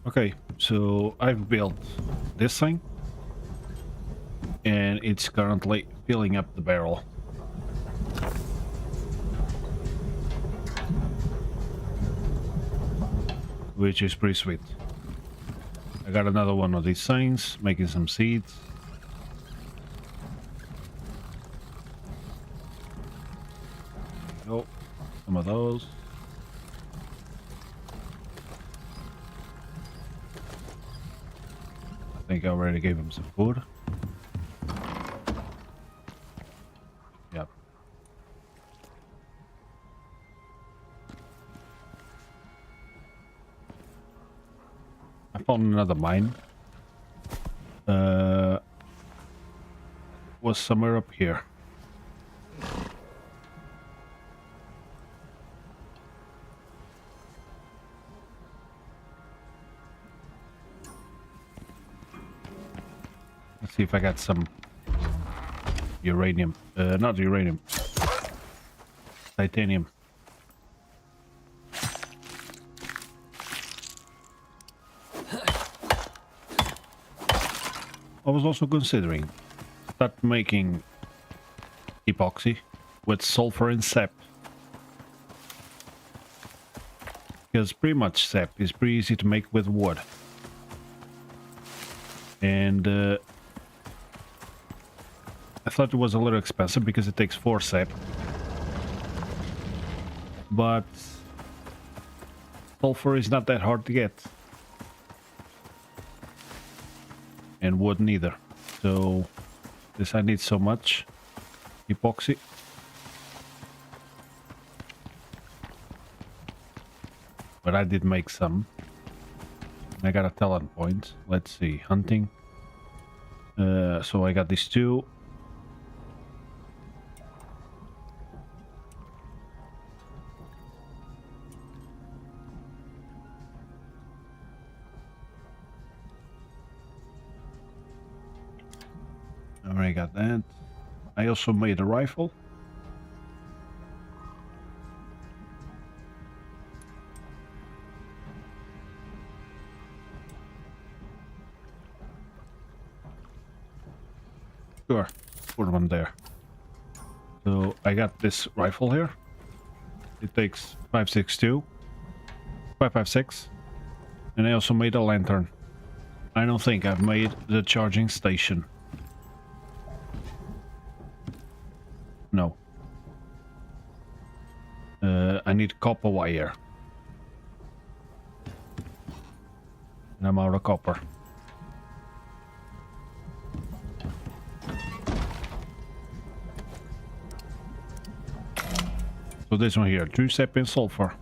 Okay, so I've built this thing, and it's currently filling up the barrel. Which is pretty sweet. I got another one of these things, making some seeds. Oh, some of those. I think I already gave him some food. Yep. I found another mine. Was somewhere up here. Let's see if I got some uranium. Not uranium. Titanium. I was also considering start making epoxy with sulfur and sap. Because pretty much sap is pretty easy to make with wood. And I thought it was a little expensive because it takes 4 sap. But sulfur is not that hard to get. And wood neither. So this I need so much epoxy. But I did make some. I got a talent point. Let's see, hunting. So I got these 2. I already got that. I also made a rifle. Sure, put one there. So I got this rifle here. It takes 5.62, 5.56, and I also made a lantern. I don't think I've made the charging station. No. I need copper wire. And I'm out of copper. So this one here, 2 sap and sulfur.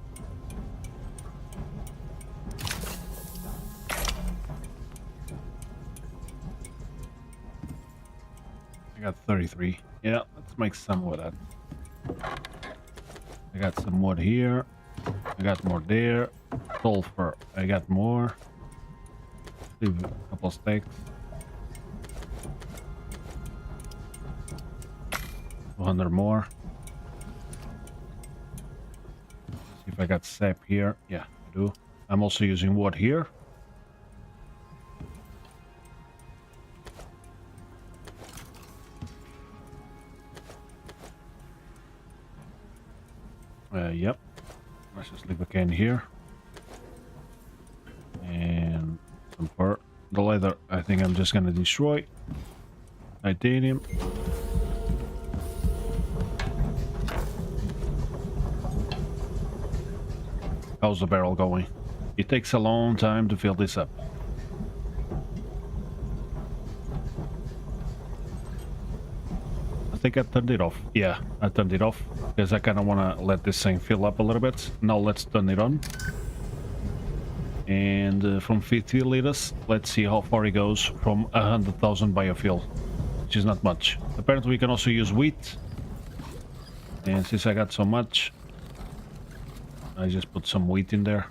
I got 33. Yeah, let's make some with that. I got some wood here. I got more there. Sulfur, I got more. Leave a couple stacks. 200 more. See if I got sap here. Yeah, I do. I'm also using wood here. Yep. Let's just leave a can here. And some fur. The leather, I think I'm just gonna destroy. Titanium. How's the barrel going? It takes a long time to fill this up. I think I turned it off. Yeah, I turned it off because I kind of want to let this thing fill up a little bit. Now let's turn it on. And from 50 liters, let's see how far it goes from 100,000 biofuel, which is not much. Apparently we can also use wheat. And since I got so much, I just put some wheat in there.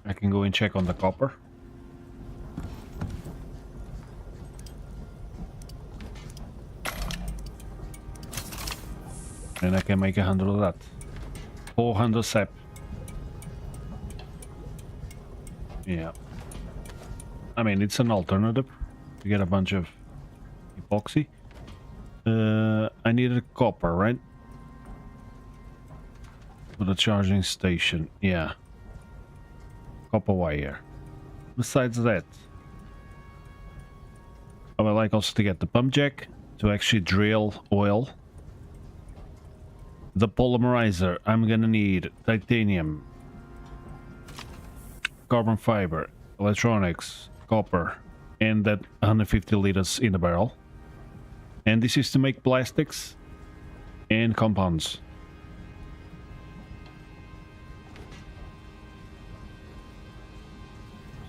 I can go and check on the copper. And I can make 100 of that. 400 sap. Yeah. I mean, it's an alternative to get a bunch of epoxy. I needed copper, right? For the charging station. Yeah. Copper wire. Besides that, I would like also to get the pump jack to actually drill oil. The polymerizer, I'm gonna need titanium, carbon fiber, electronics, copper, and that 150 liters in the barrel. And this is to make plastics and compounds.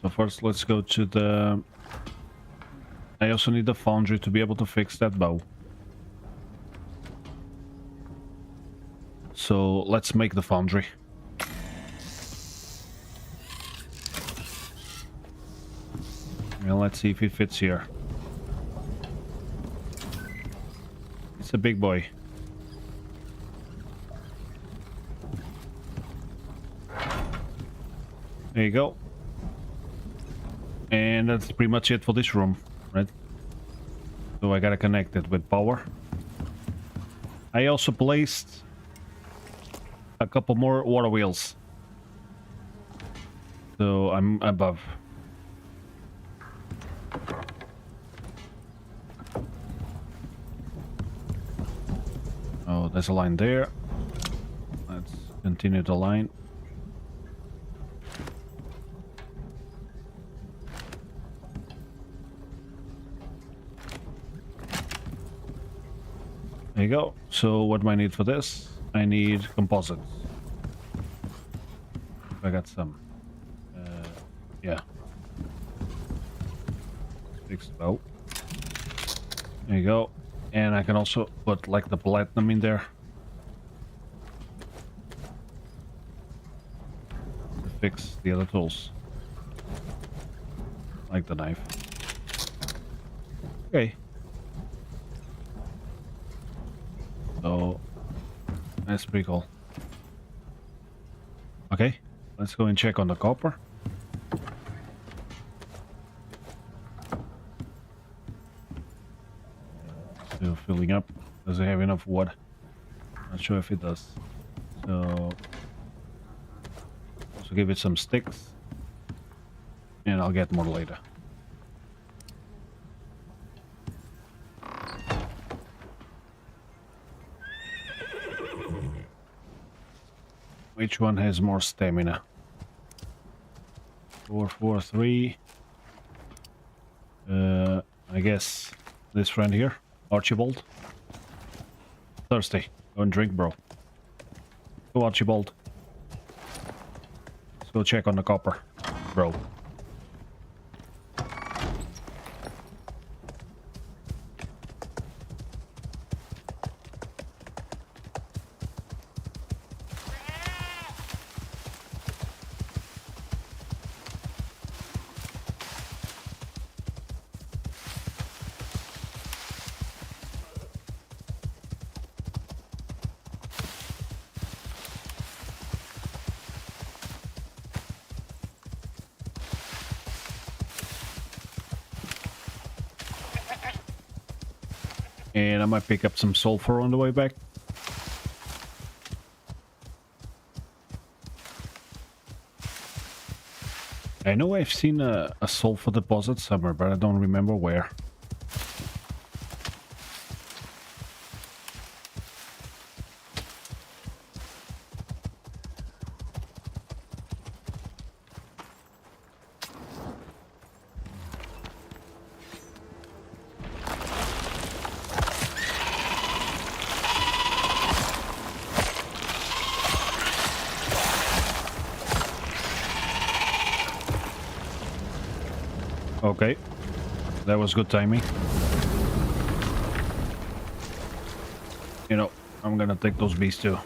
So first let's go to the... I also need the foundry to be able to fix that bow. So let's make the foundry. And let's see if it fits here. It's a big boy. There you go. And that's pretty much it for this room, right? So I gotta connect it with power. I also placed a couple more water wheels. So I'm above. Oh, there's a line there. Let's continue the line. There you go. So what do I need for this? I need composites. I got some. Yeah. Fixed bow. There you go. And I can also put like the platinum in there. To fix the other tools. Like the knife. Okay. So that's pretty cool. Okay, let's go and check on the copper. Still filling up. Does it have enough wood? Not sure if it does. So also give it some sticks. And I'll get more later. Which one has more stamina? 443. I guess this friend here, Archibald. Thirsty. Go and drink, bro. Go, Archibald. Let's go check on the copper, bro. And I might pick up some sulfur on the way back. I know I've seen a sulfur deposit somewhere, but I don't remember where. Okay, that was good timing. You know, I'm gonna take those bees too.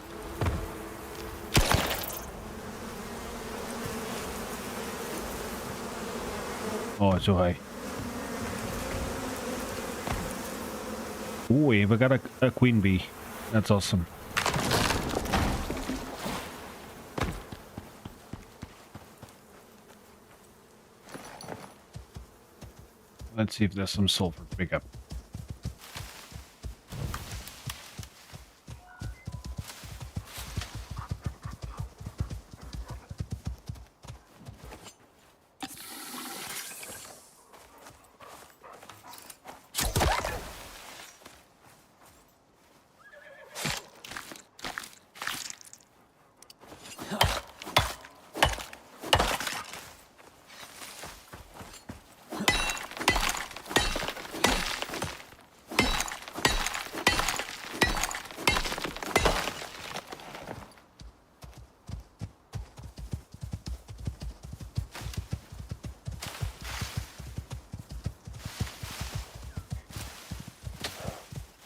Oh, it's so high. Ooh, we even got a queen bee. That's awesome. Let's see if there's some sulfur to pick up.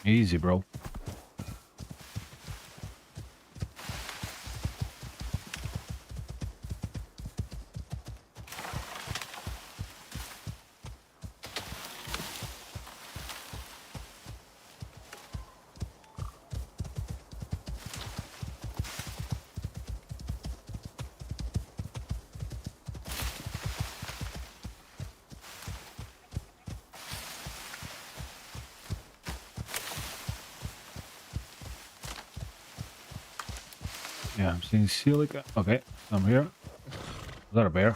Easy, bro. Yeah, I'm seeing silica. Okay, I'm here. Is that a bear?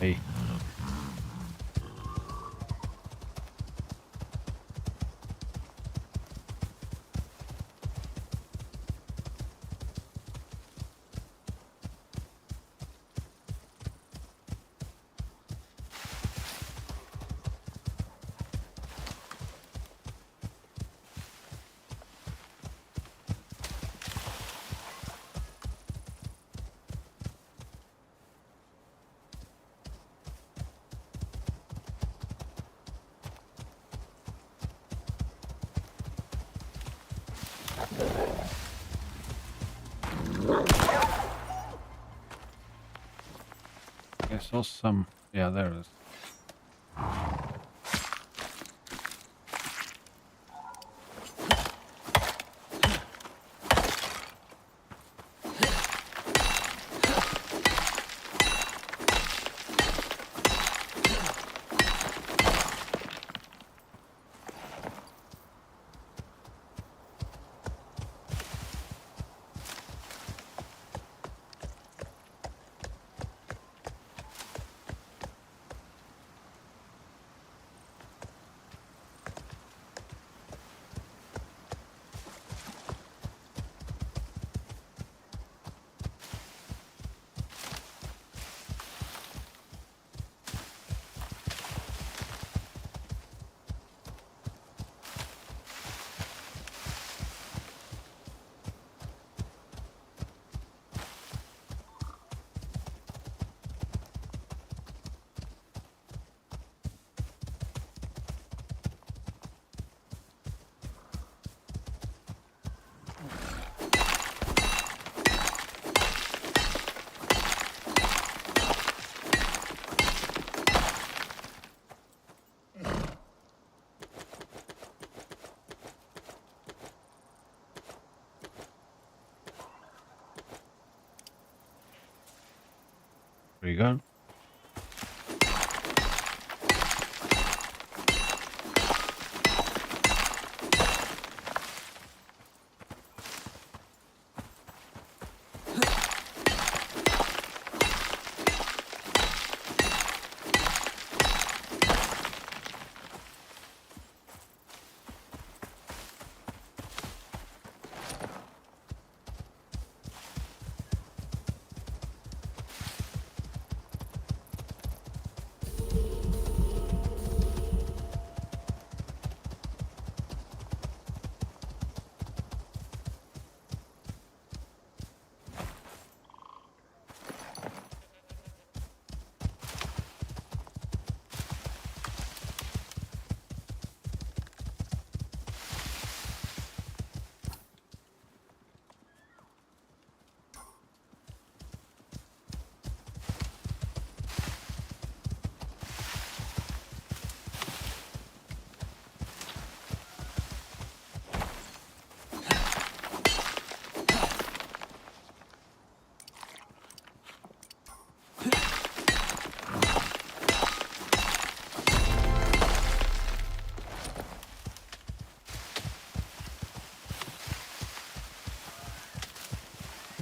Hey. I saw some. Yeah, there it is. Pretty good.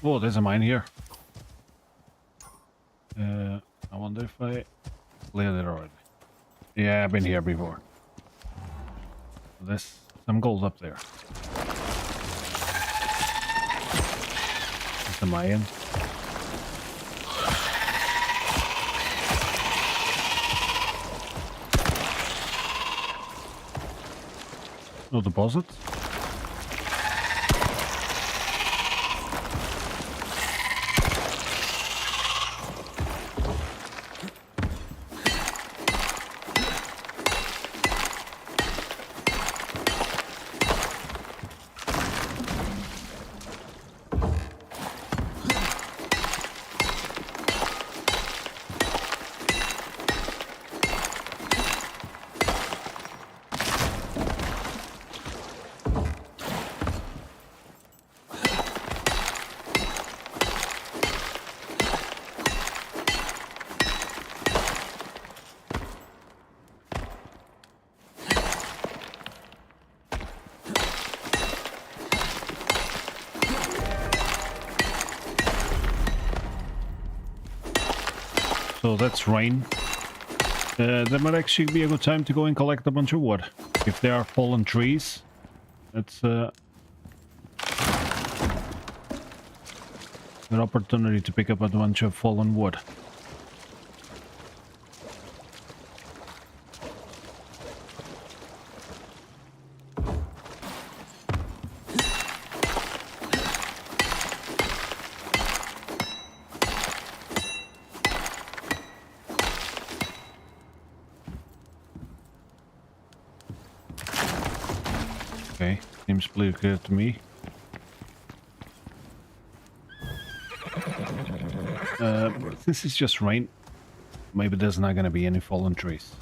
Oh, there's a mine here. I wonder if I cleared it already. Yeah, I've been here before. There's some gold up there. There's a mine. No deposit. So that's rain. That might actually be a good time to go and collect a bunch of wood. If there are fallen trees, that's an opportunity to pick up a bunch of fallen wood. Okay, seems pretty clear to me. Since it's just rain, maybe there's not gonna be any fallen trees.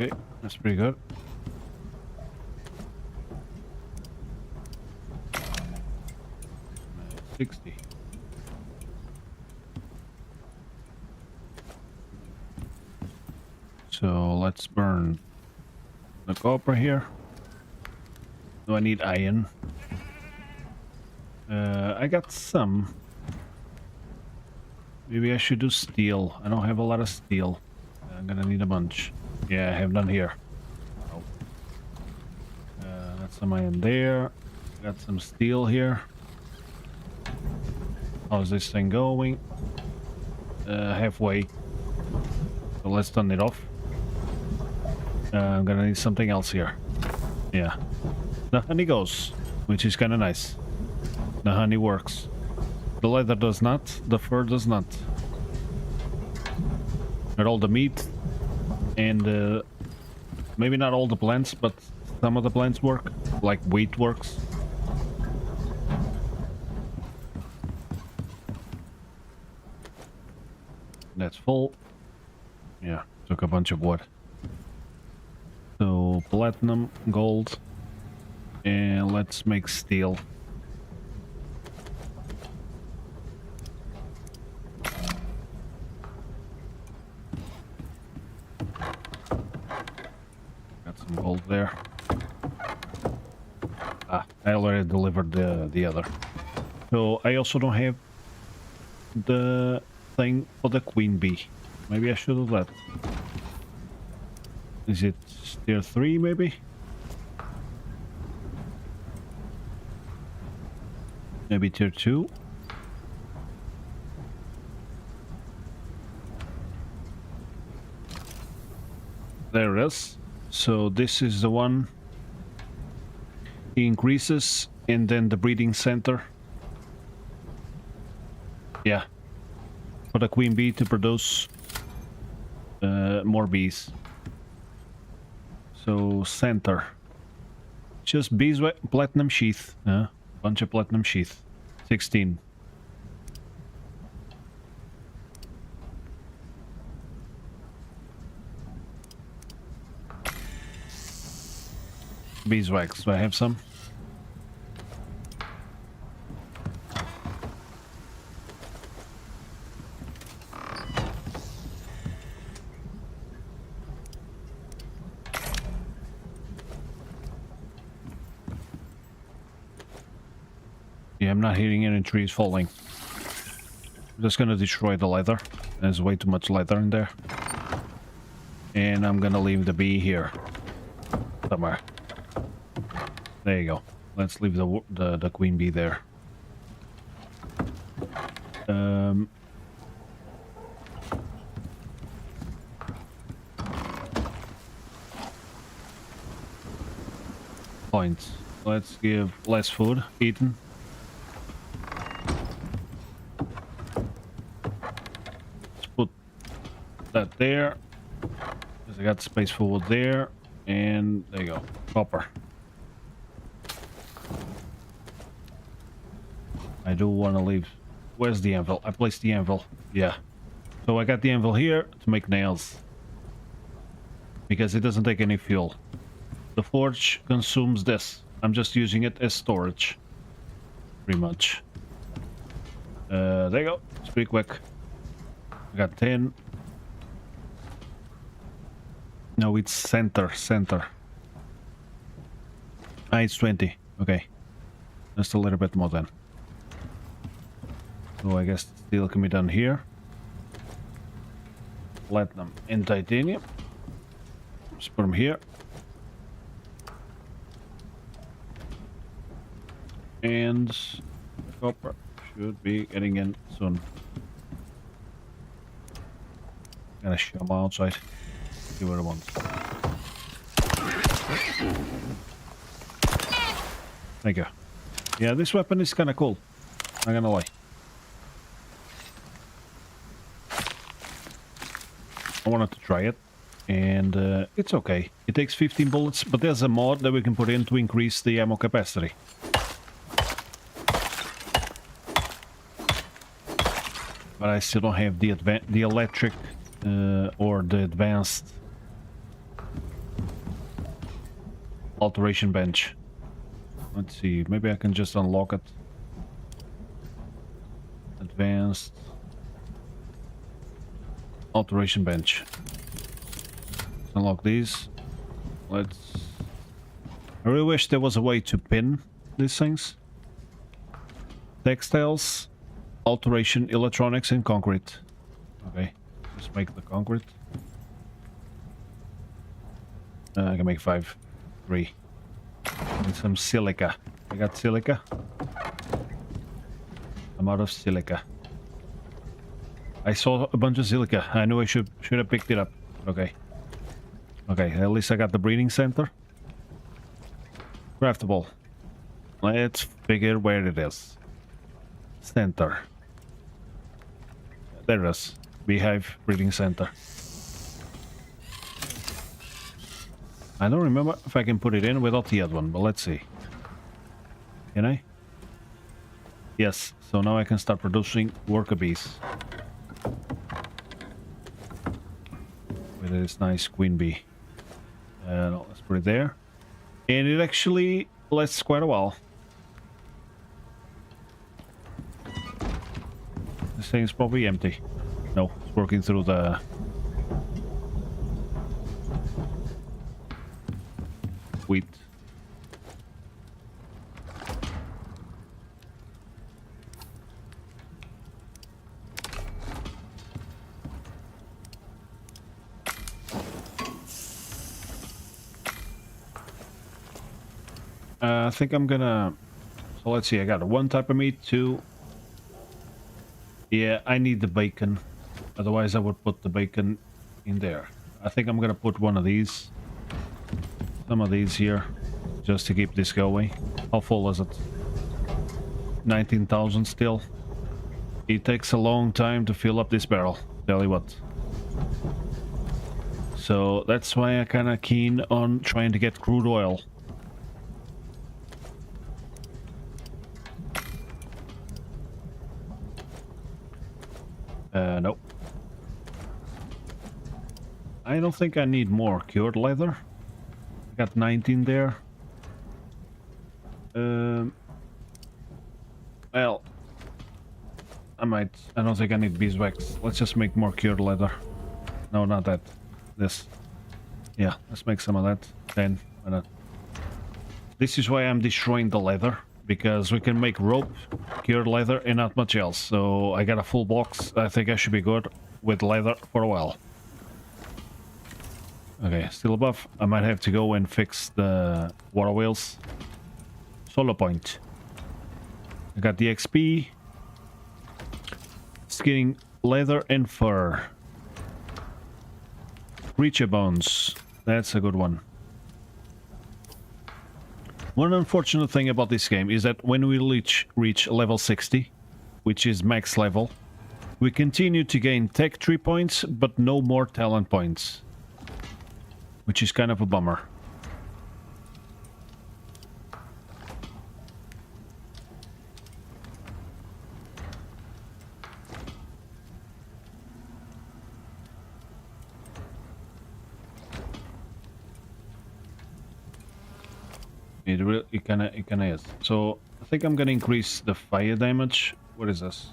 Okay, that's pretty good. Uh, 60. So let's burn the copper here. Do I need iron? I got some. Maybe I should do steel. I don't have a lot of steel. I'm gonna need a bunch. Yeah, I have none here. Oh. Got some iron there. Got some steel here. How's this thing going? Halfway. So let's turn it off. I'm gonna need something else here. Yeah. The honey goes, which is kind of nice. The honey works. The leather does not. The fur does not. But all the meat and maybe not all the plants, but some of the plants work. Like wheat works. That's full. Yeah, took a bunch of wood. So platinum, gold, and let's make steel. Got some gold there. Ah, I already delivered the other. So I also don't have the thing for the queen bee. Maybe I should do that. Is it tier 3 maybe? Maybe tier 2? There it is. So this is the one. He increases and then the breeding center. Yeah. For the queen bee to produce more bees. So center. Just beeswax, platinum sheath. Bunch of platinum sheath. 16. Beeswax. Do I have some? Yeah, I'm not hearing any trees falling. I'm just gonna destroy the leather. There's way too much leather in there. And I'm gonna leave the bee here. Somewhere. There you go. Let's leave the queen bee there. Points. Let's give less food eaten. Let's put that there. Because I got space for wood there. And there you go. Copper. I do want to leave. Where's the anvil? I placed the anvil. Yeah. So I got the anvil here to make nails. Because it doesn't take any fuel. The forge consumes this. I'm just using it as storage. Pretty much. There you go. It's pretty quick. I got 10. No, it's center. Ah, it's 20. Okay. Just a little bit more then. So I guess steel can be done here. Platinum and titanium. Just put them here. And copper should be getting in soon. Gotta show them outside. See what I want. Thank you. Yeah, this weapon is kind of cool. Not gonna lie. I wanted to try it, and it's okay. It takes 15 bullets, but there's a mod that we can put in to increase the ammo capacity. But I still don't have the electric or the advanced alteration bench. Let's see, maybe I can just unlock it. Advanced alteration bench. Unlock these. Let's... I really wish there was a way to pin these things. Textiles, Alteration, electronics, and concrete. Okay, just make the concrete. I can make 5. 3. And some silica. I got silica. I'm out of silica. I saw a bunch of silica. I knew I should have picked it up. Okay. Okay, at least I got the breeding center. Craftable. Let's figure where it is. Center. There it is. Beehive breeding center. I don't remember if I can put it in without the other one, but let's see. Can I? Yes, so now I can start producing worker bees. With this nice queen bee. No, let's put it there. And it actually lasts quite a while. This thing is probably empty. No, it's working through the... wheat. I think I'm gonna... So let's see, I got one type of meat, 2... Yeah, I need the bacon. Otherwise I would put the bacon in there. I think I'm gonna put one of these. Some of these here. Just to keep this going. How full is it? 19,000 still. It takes a long time to fill up this barrel. Tell you what. So that's why I'm kinda keen on trying to get crude oil. Nope. I don't think I need more cured leather. I got 19 there. Well, I don't think I need beeswax. Let's just make more cured leather. No, not that. This. Yeah, let's make some of that. 10. Why not? This is why I'm destroying the leather. Because we can make rope, cured leather, and not much else. So I got a full box. I think I should be good with leather for a while. Okay, still above. I might have to go and fix the water wheels. Solar point. I got the XP. Skinning leather and fur. Creature bones. That's a good one. One unfortunate thing about this game is that when we reach level 60, which is max level, we continue to gain tech tree points, but no more talent points. Which is kind of a bummer. It kinda is. So I think I'm gonna increase the fire damage. What is this?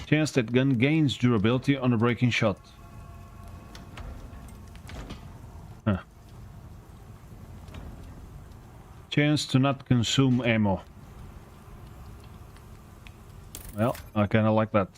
Chance that gun gains durability on a breaking shot. Huh. Chance to not consume ammo. Well, I kinda like that.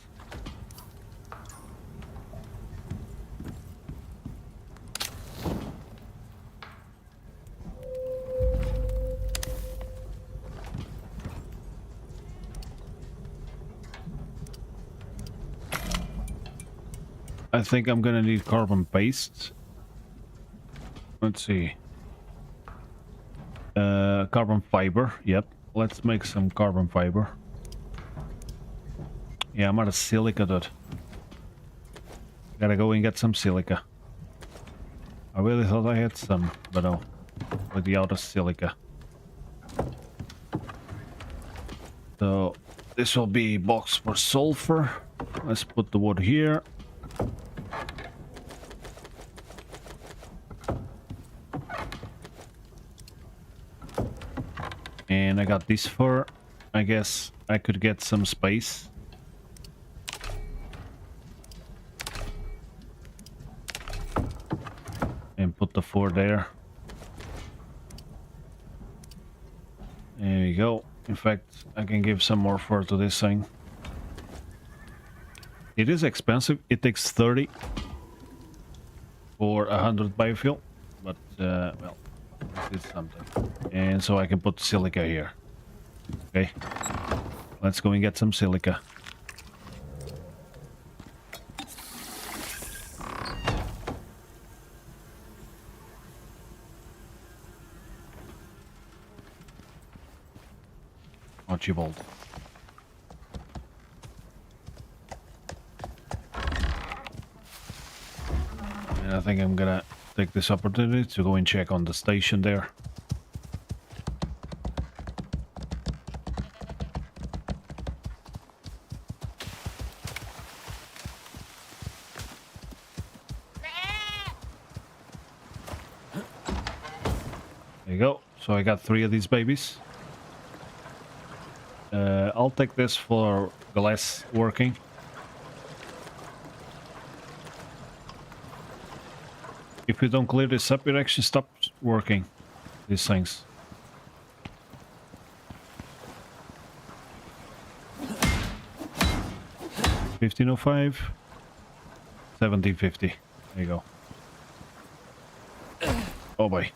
I think I'm gonna need carbon paste. Let's see. Carbon fiber. Yep. Let's make some carbon fiber. Yeah, I'm out of silica, dude. Gotta go and get some silica. I really thought I had some, but no. With the out of silica. So, this will be box for sulfur. Let's put the wood here. And I got this fur. I guess I could get some space. And put the fur there. go. In fact, I can give some more fur to this thing. It is expensive. It takes 30 for 100 biofuel, but well, this is something. And so I can put silica here. Okay, let's go and get some silica. Archibald. And I think I'm gonna take this opportunity to go and check on the station there. There you go. So I got 3 of these babies. I'll take this for glass working. If you don't clear this up, it actually stops working, these things. $15.05, $17.50. There you go. Oh boy.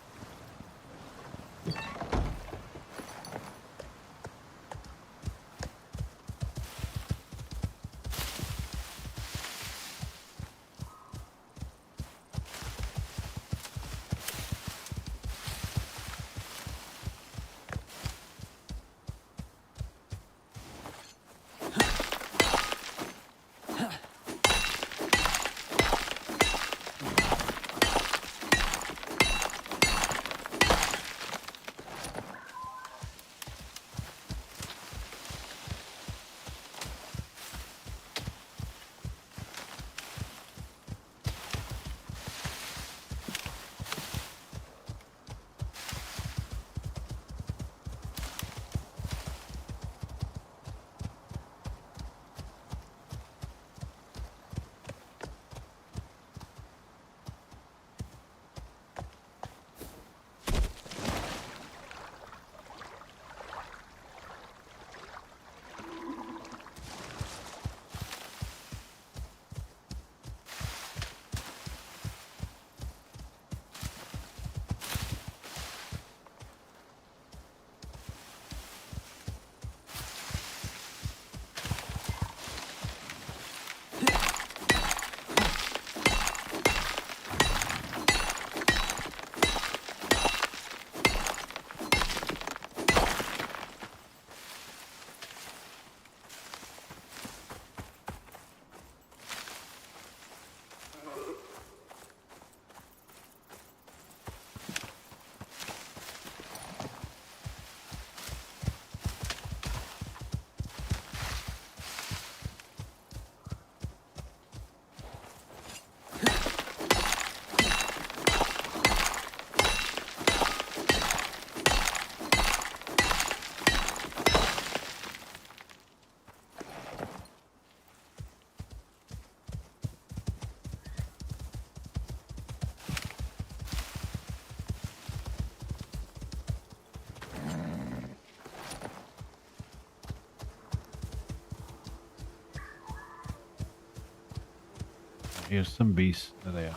Here's some bees. There they are.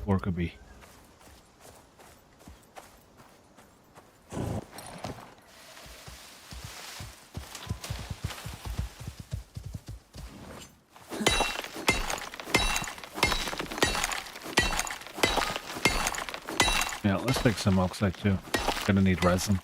Worker bee. Yeah, let's take some oxide too. Gonna need resin.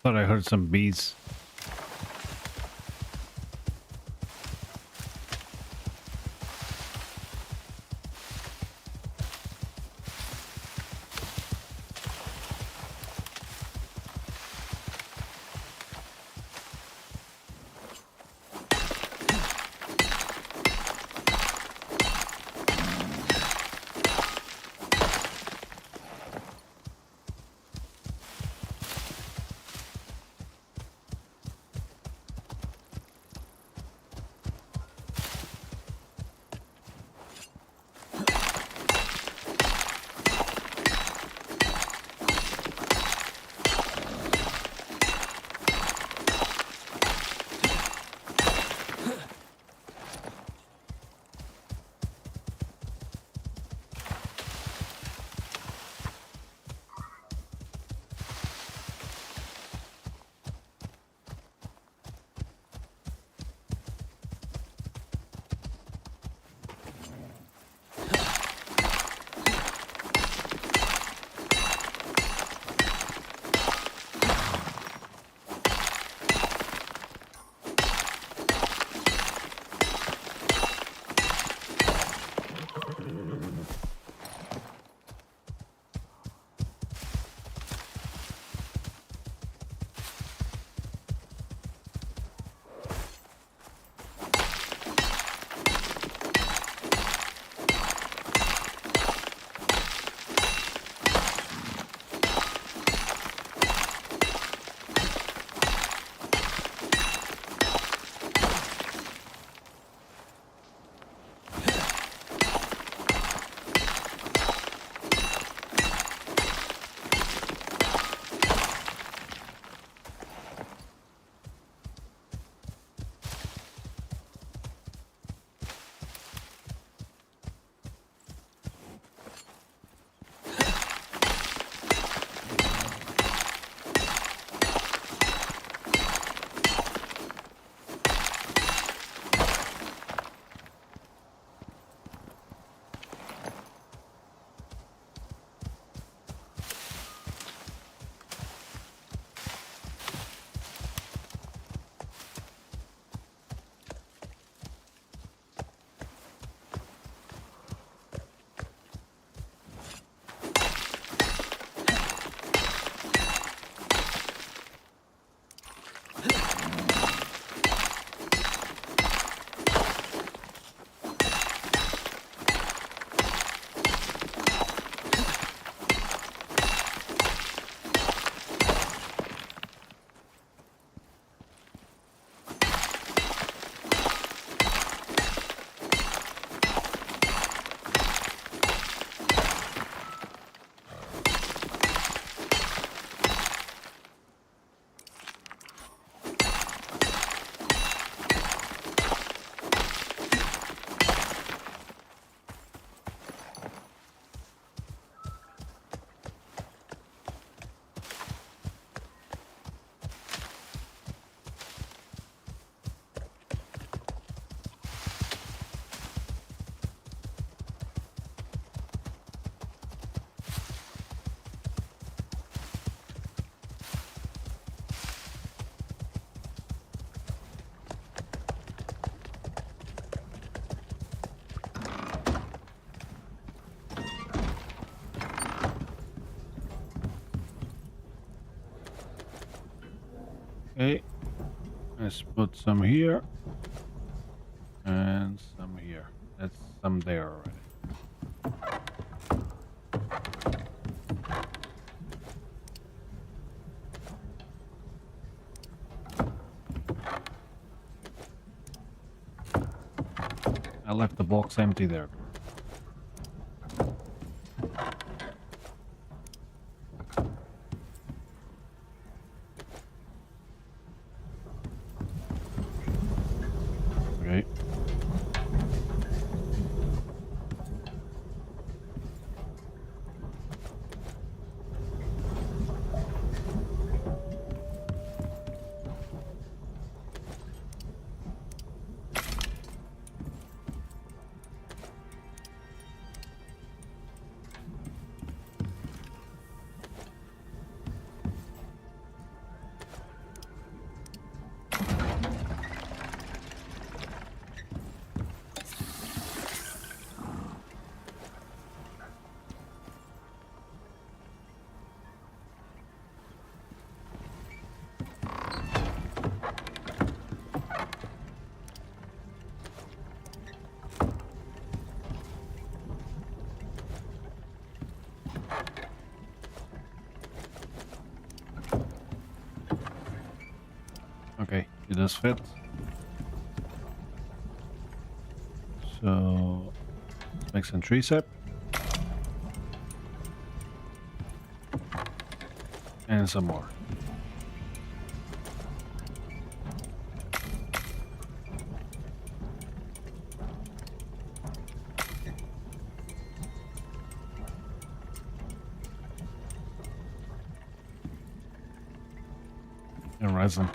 Thought I heard some bees. Okay, let's put some here and some here. That's some there already. I left the box empty there. Okay, it does fit. So let's make some tricep. And some more. And resin.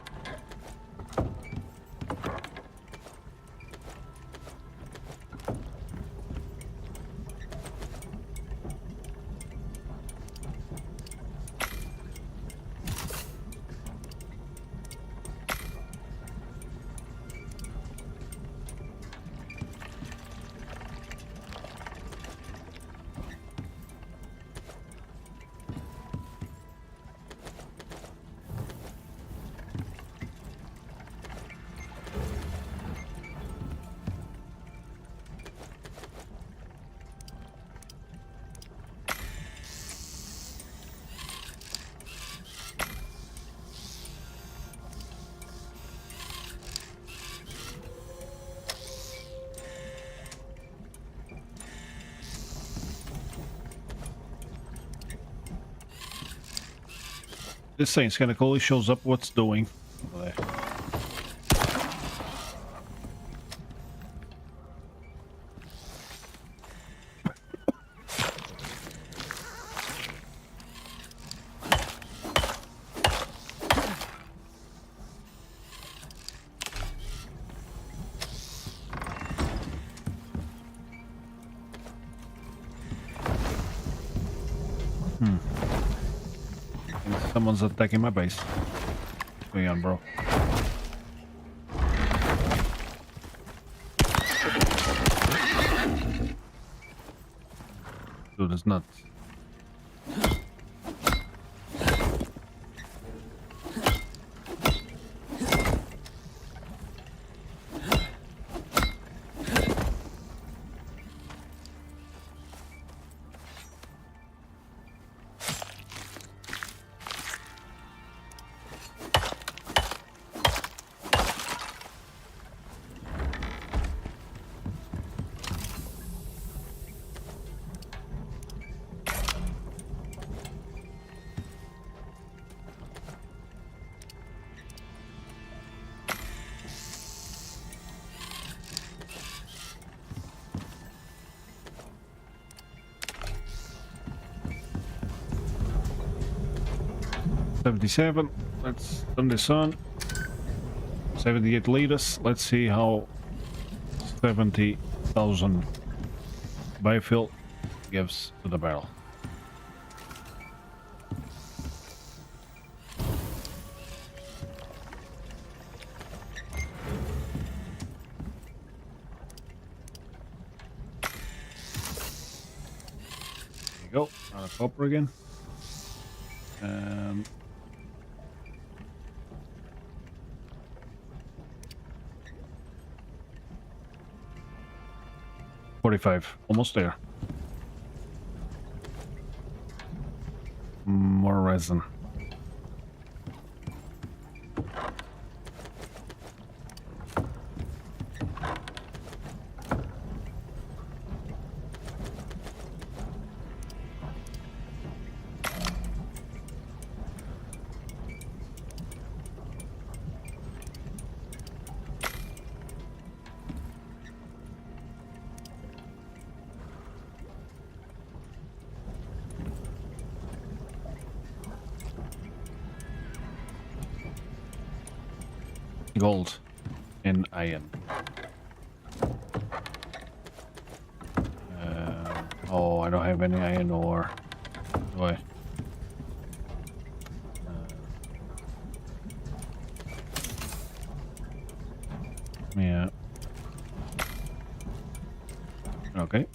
This thing's kind of cool. It shows up what's doing. Someone's attacking my base. What's going on, bro? Dude, it's nuts. $77. Let's turn this on. 78 liters. Let's see how 70,000 biofuel gives to the barrel. There you go. Out of copper again. 45, almost there. More resin. Gold and iron. Oh, I don't have any iron ore, do I? Yeah. Okay.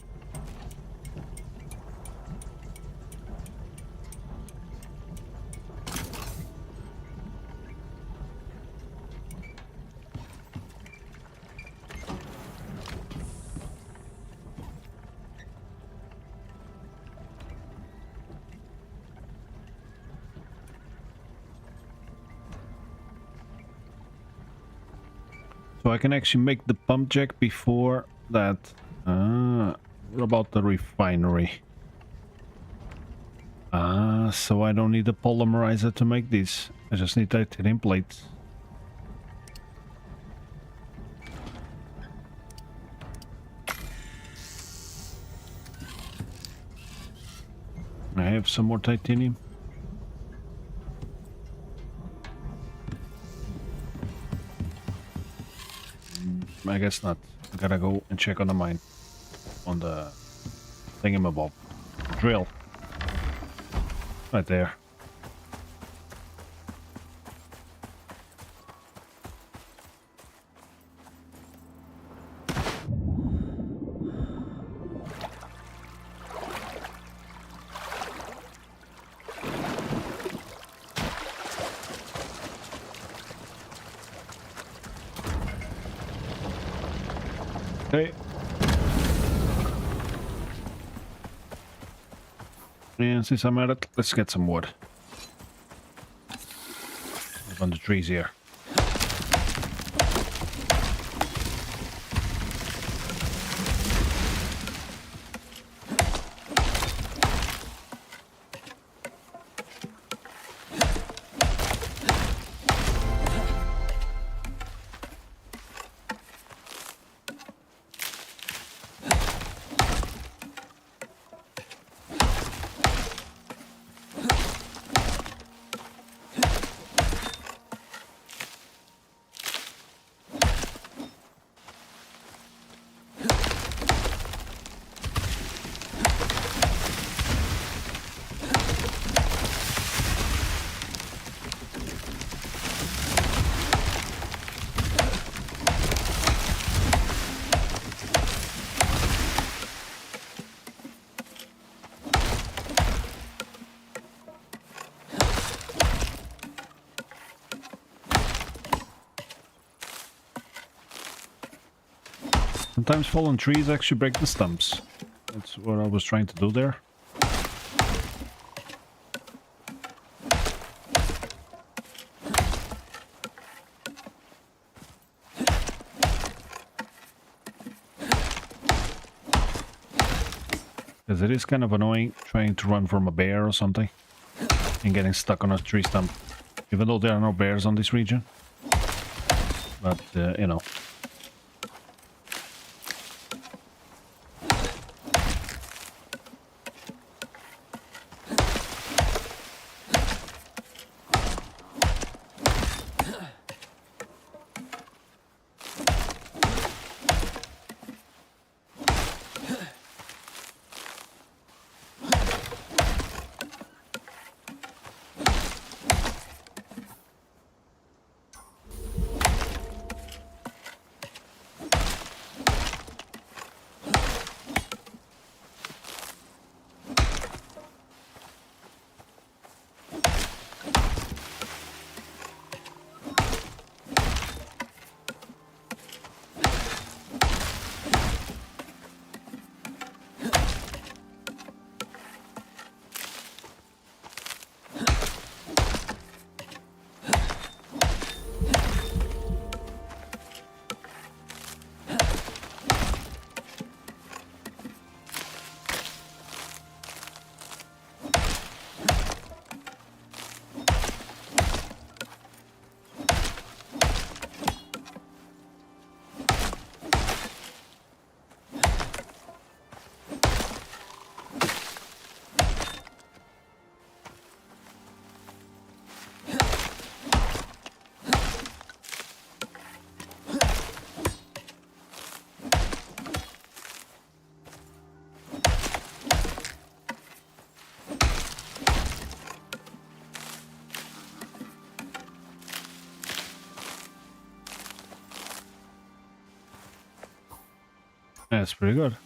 So I can actually make the pump jack before that. What about the refinery? So I don't need a polymerizer to make these. I just need titanium plates. I have some more titanium. I guess not. I gotta go and check on the mine. On the thingamabob. Drill. Right there. Okay. And since I'm at it, let's get some wood. Live on the trees here. Sometimes fallen trees actually break the stumps. That's what I was trying to do there. Because it is kind of annoying trying to run from a bear or something and getting stuck on a tree stump. Even though there are no bears on this region. But, you know. That's pretty good.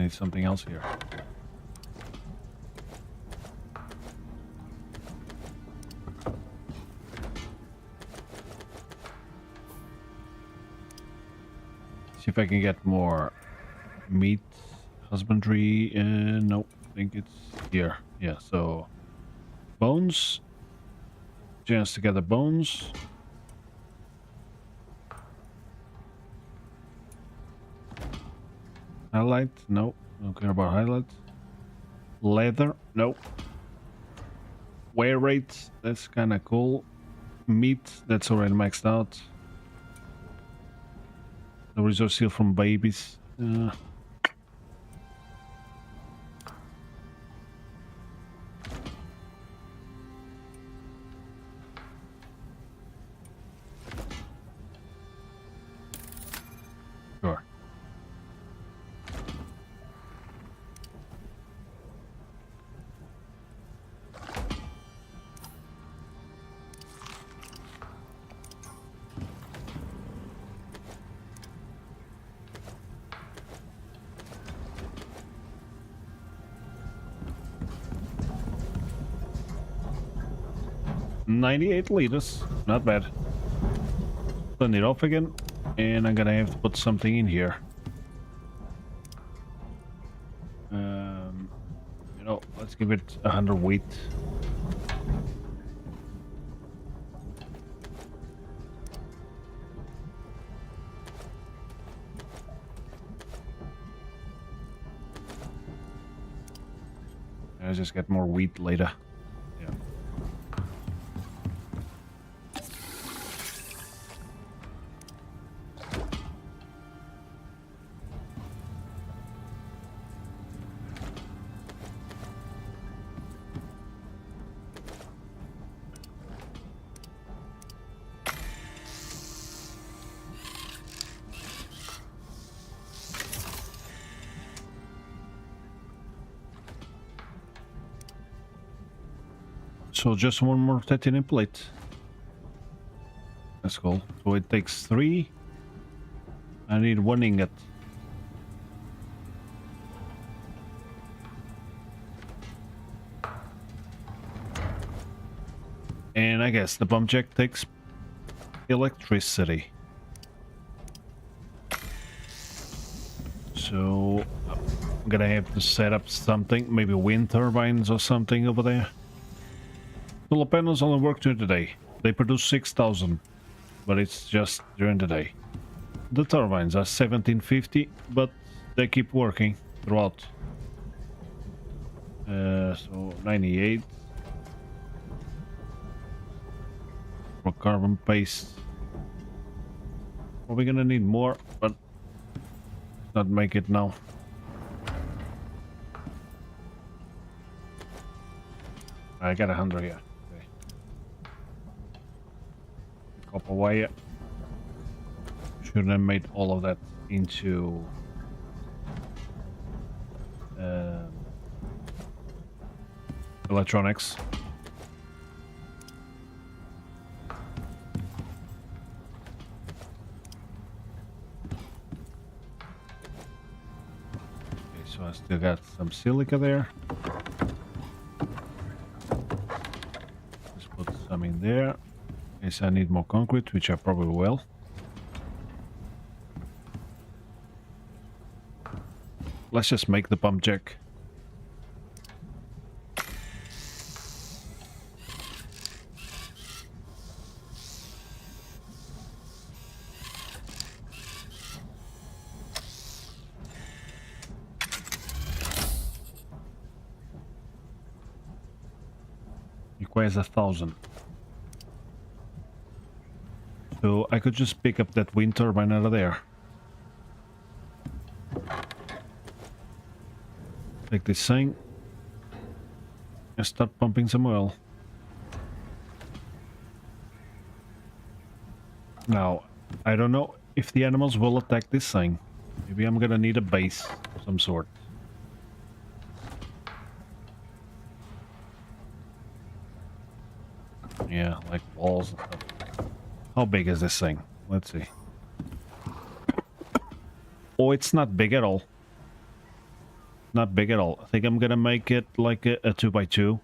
need something else here. See if I can get more meat husbandry. No, I think it's here. Yeah, so bones. Chance to gather bones. Highlight? No. Don't care about highlight. Leather? Nope. Wear rate? That's kind of cool. Meat? That's already maxed out. The resource seal from babies. Sure. $98 liters, not bad. Turn it off again, and I'm gonna have to put something in here. You know, let's give it 100 wheat. I'll just get more wheat later. Yeah. So just one more titanium plate. That's cool. So it takes 3. I need 1 ingot. And I guess the pump jack takes electricity. So I'm gonna have to set up something, maybe wind turbines or something over there. Solar panels only work during the day. They produce 6,000, but it's just during the day. The turbines are 1750, but they keep working throughout. So 98. For carbon paste. Well, we're gonna need more, but not make it now. I got 100 here. Copper wire. Should have made all of that into electronics. Okay, so I still got some silica there. Just put some in there. Yes, I need more concrete, which I probably will. Let's just make the pump jack. Requires 1,000. So I could just pick up that wind turbine out of there. Take this thing and start pumping some oil. Now, I don't know if the animals will attack this thing. Maybe I'm gonna need a base of some sort. Yeah, like walls and stuff. How big is this thing? Let's see. Oh, it's not big at all. not big at all. I think I'm gonna make it like a 2x2.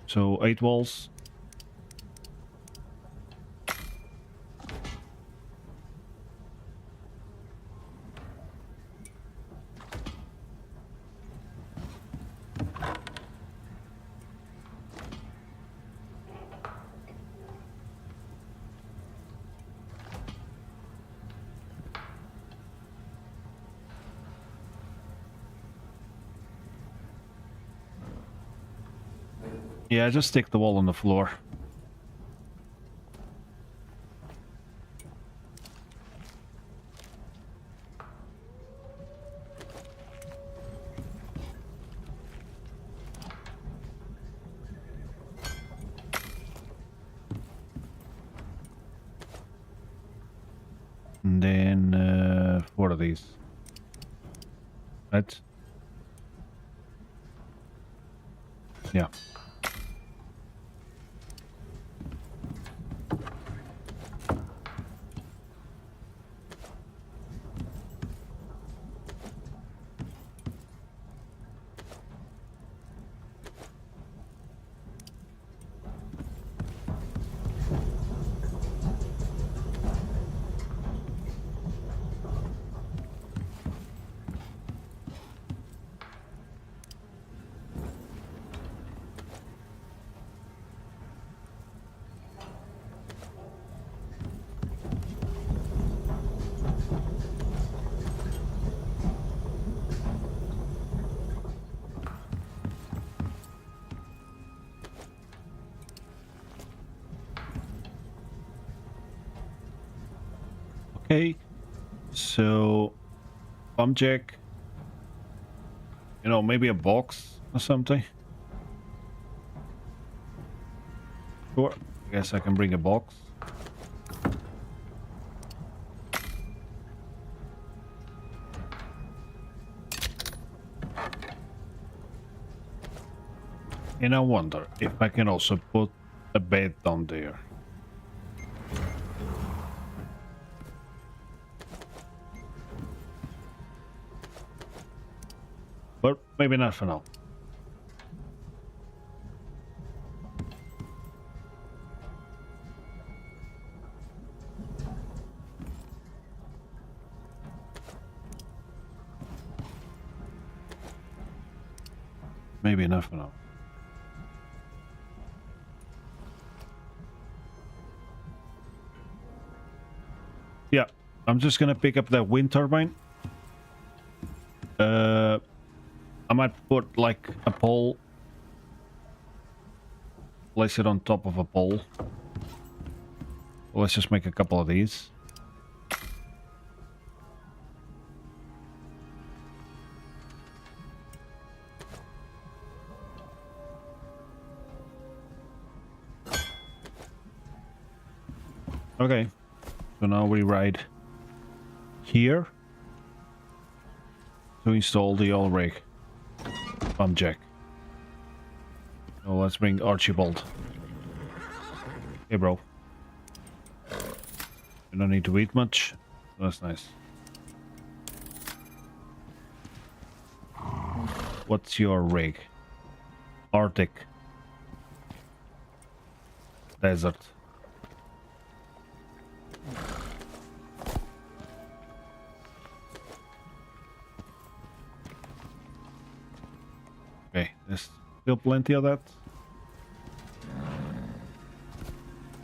So 8 walls. Yeah, just stick the wall on the floor. And then, what are these? Right? Yeah. Okay, so pump jack, you know, maybe a box or something. Sure, I guess I can bring a box. And I wonder if I can also put a bed down there. But maybe not for now. Maybe not for now. Yeah, I'm just gonna pick up that wind turbine. I might put like a pole, place it on top of a pole. Let's just make a couple of these. Okay, so now we ride here to install the oil rig pump jack. So let's bring Archibald. Hey bro, you don't need to eat much. That's nice. What's your rig? Arctic desert. Okay, there's still plenty of that.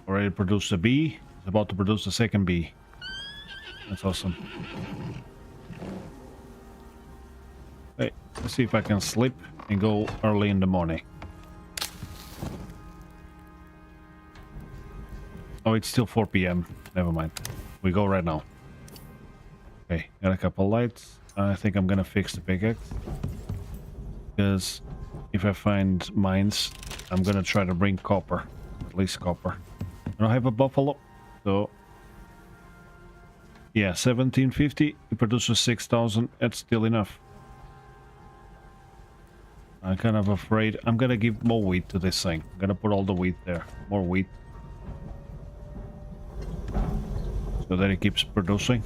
Already produced a bee. It's about to produce the second bee. That's awesome. Hey, let's see if I can sleep and go early in the morning. Oh, it's still 4 p.m. Never mind. We go right now. Okay, got a couple lights. I think I'm gonna fix the pickaxe. Because if I find mines, I'm gonna try to bring copper. At least copper. I don't have a buffalo, so... Yeah, 1750. It produces 6,000. That's still enough. I'm kind of afraid. I'm gonna give more wheat to this thing. I'm gonna put all the wheat there. More wheat. So that it keeps producing.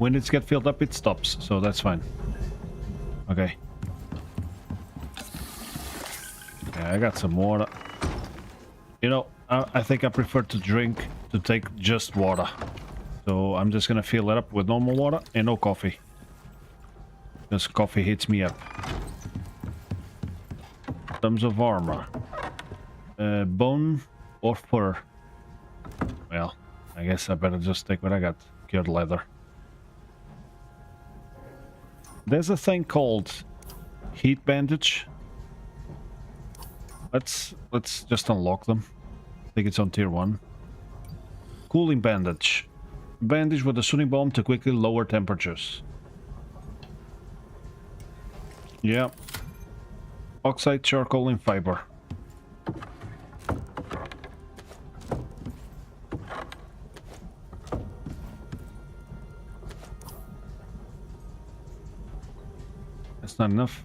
when it's get filled up, it stops, so that's fine. Okay. Yeah, I got some water. You know, I think I prefer to take just water. So I'm just gonna fill it up with normal water and no coffee. Because coffee hits me up. Terms of armor. Bone or fur? Well, I guess I better just take what I got. Cured leather. There's a thing called heat bandage. Let's just unlock them. I think it's on tier 1. Cooling bandage. Bandage with a soothing balm to quickly lower temperatures. Yeah. Oxide, charcoal, and fiber. That's not enough.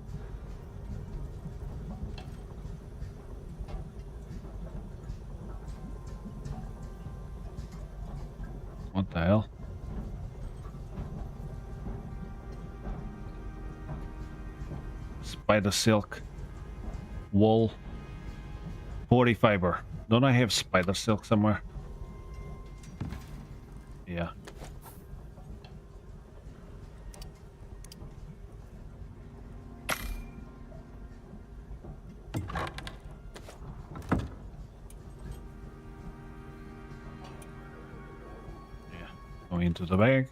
What the hell? Spider silk. Wool. 40 fiber. Don't I have spider silk somewhere? Yeah. Go into the bag.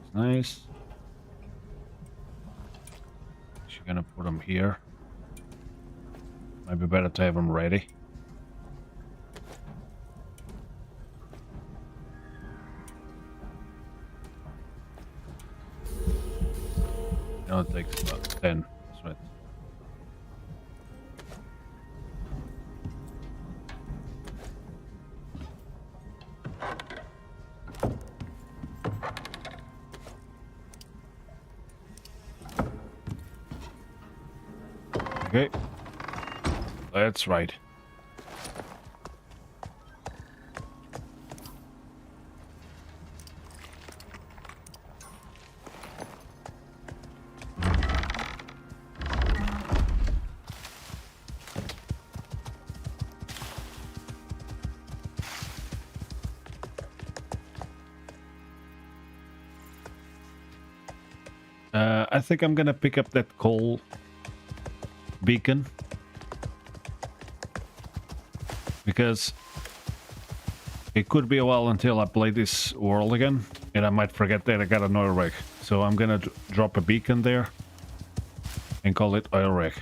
It's nice. She's gonna put them here. Might be better to have them ready. Now it takes about 10. That's right. Okay. That's right. I think I'm gonna pick up that coal beacon. Because it could be a while until I play this world again, and I might forget that I got an oil rig. So I'm gonna drop a beacon there and call it oil rig.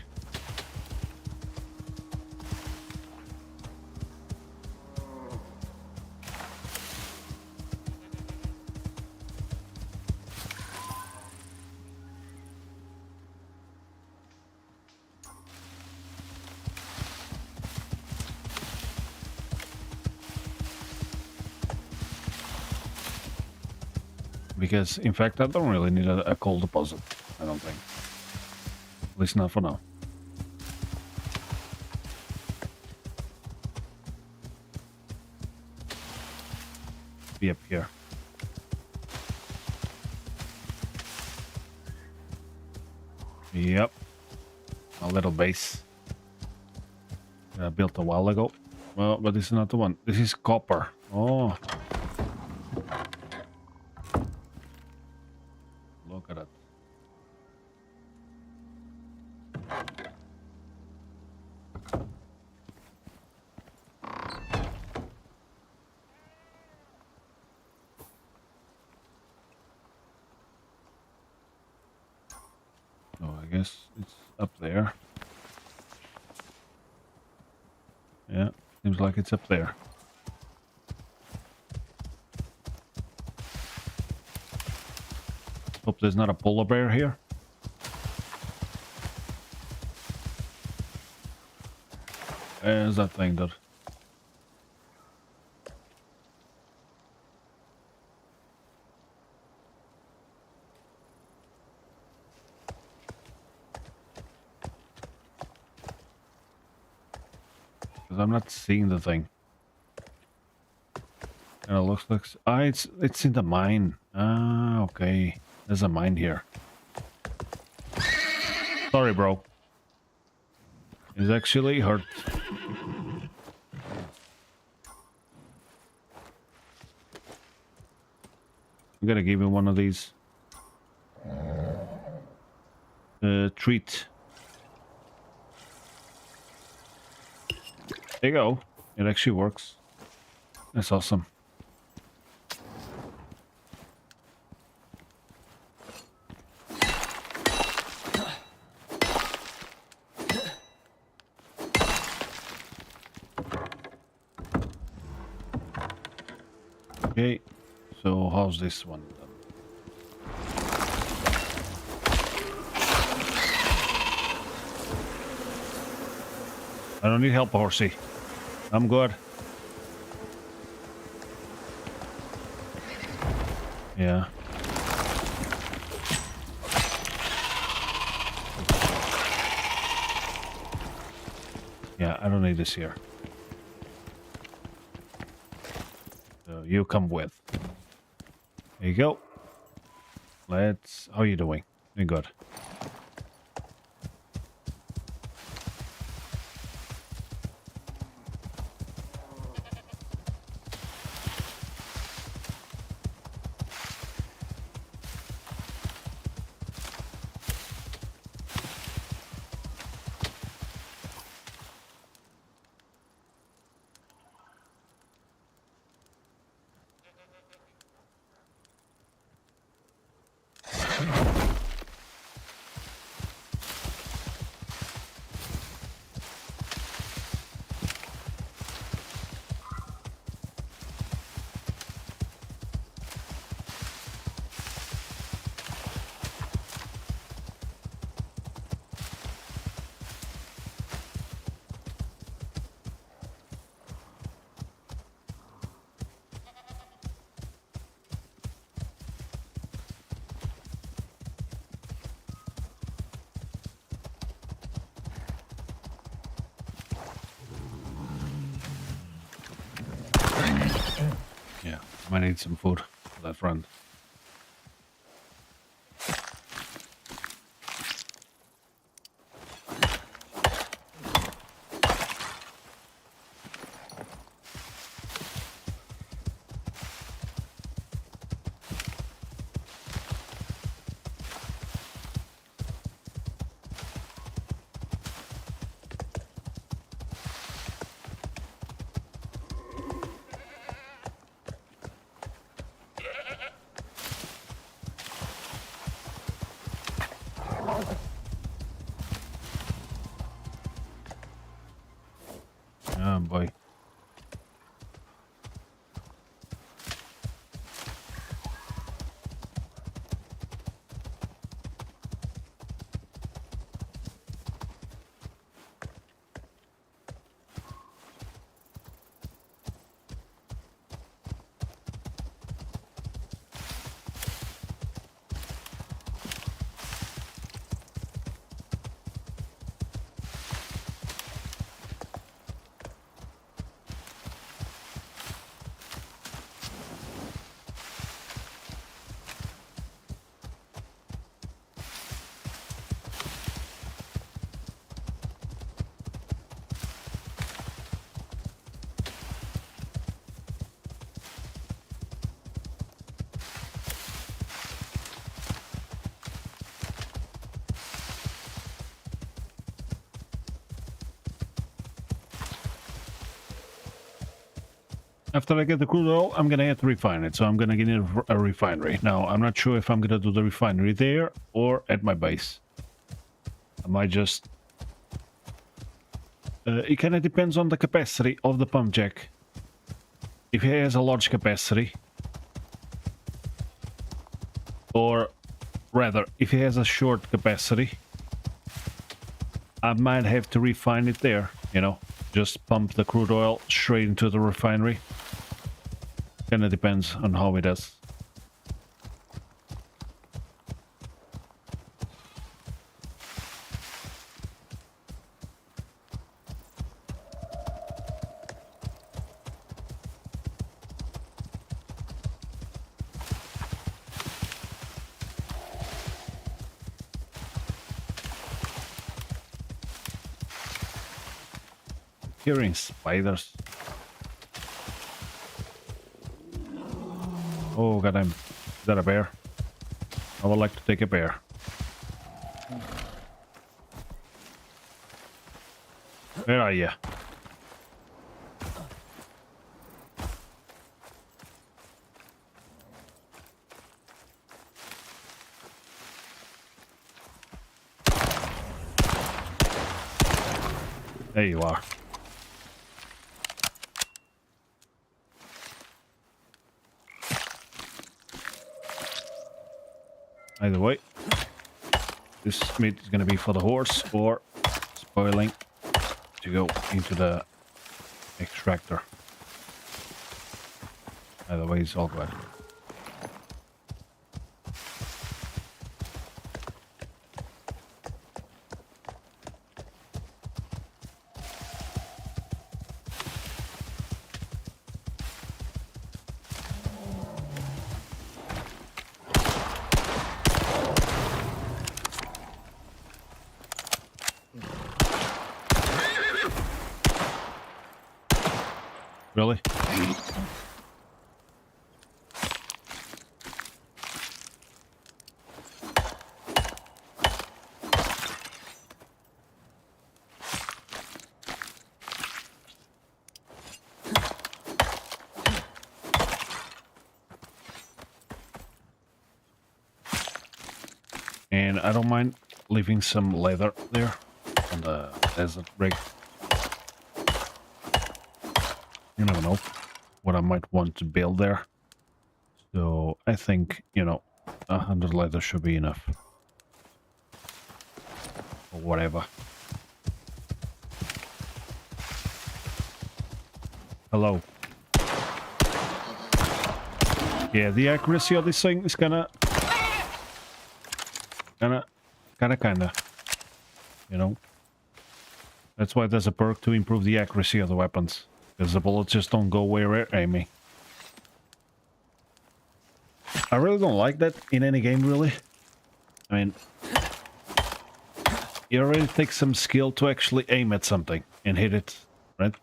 Because, in fact, I don't really need a coal deposit, I don't think. At least not for now. Be up here. Yep. A little base. I built a while ago. Well, but this is not the one. This is copper. Oh. Look at it. So I guess it's up there. Yeah, seems like it's up there. Hope there's not a polar bear here. There's that thing, dude. Because I'm not seeing the thing. And it looks like it's in the mine. Ah, okay. There's a mine here. Sorry, bro. It's actually hurt. I'm gonna give him one of these. Treat. There you go. It actually works. That's awesome. Okay, so how's this one done? I don't need help, horsey. I'm good. Yeah. Yeah, I don't need this here. So you come with. There you go. Let's... How are you doing? You're good. Yeah, I might need some food for that friend. Oh boy. After I get the crude oil, I'm gonna have to refine it. So I'm gonna get a refinery. Now, I'm not sure if I'm gonna do the refinery there or at my base. I might just... it kind of depends on the capacity of the pump jack. If it has a large capacity, or rather, if it has a short capacity, I might have to refine it there, you know, just pump the crude oil straight into the refinery. Kinda depends on how it is. Hearing spiders. Oh, goddamn. Is that a bear? I would like to take a bear. Where are you? There you are. Either way, this meat is gonna be for the horse or spoiling to go into the extractor. Either way, it's all good. Really? And I don't mind leaving some leather there on the desert rig. You never know what I might want to build there. So I think, you know, 100 leather should be enough. Or whatever. Hello. Yeah, the accuracy of this thing is kinda, you know. That's why there's a perk to improve the accuracy of the weapons. Because the bullets just don't go where they're aiming. I really don't like that in any game, really. I mean, it already takes some skill to actually aim at something and hit it, right?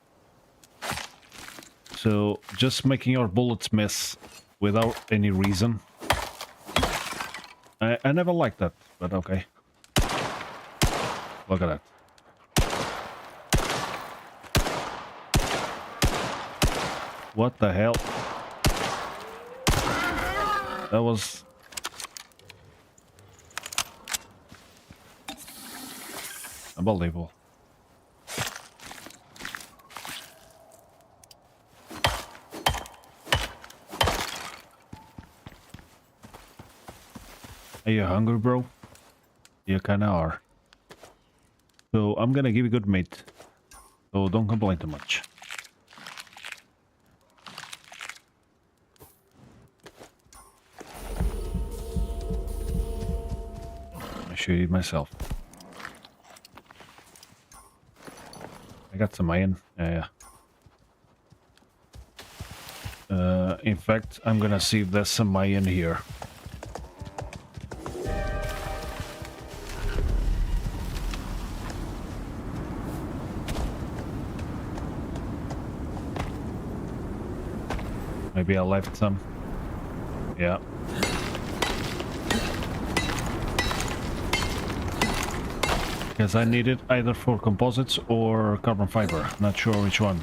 So, just making your bullets miss without any reason. I never liked that, but okay. Look at that. What the hell? That was... unbelievable. Are you hungry, bro? You kinda are. So I'm gonna give you good meat. So don't complain too much. I should eat myself. I got some iron. Yeah. In fact, I'm gonna see if there's some iron here. Maybe I left some. Yeah. Because I need it either for composites or carbon fiber. Not sure which one.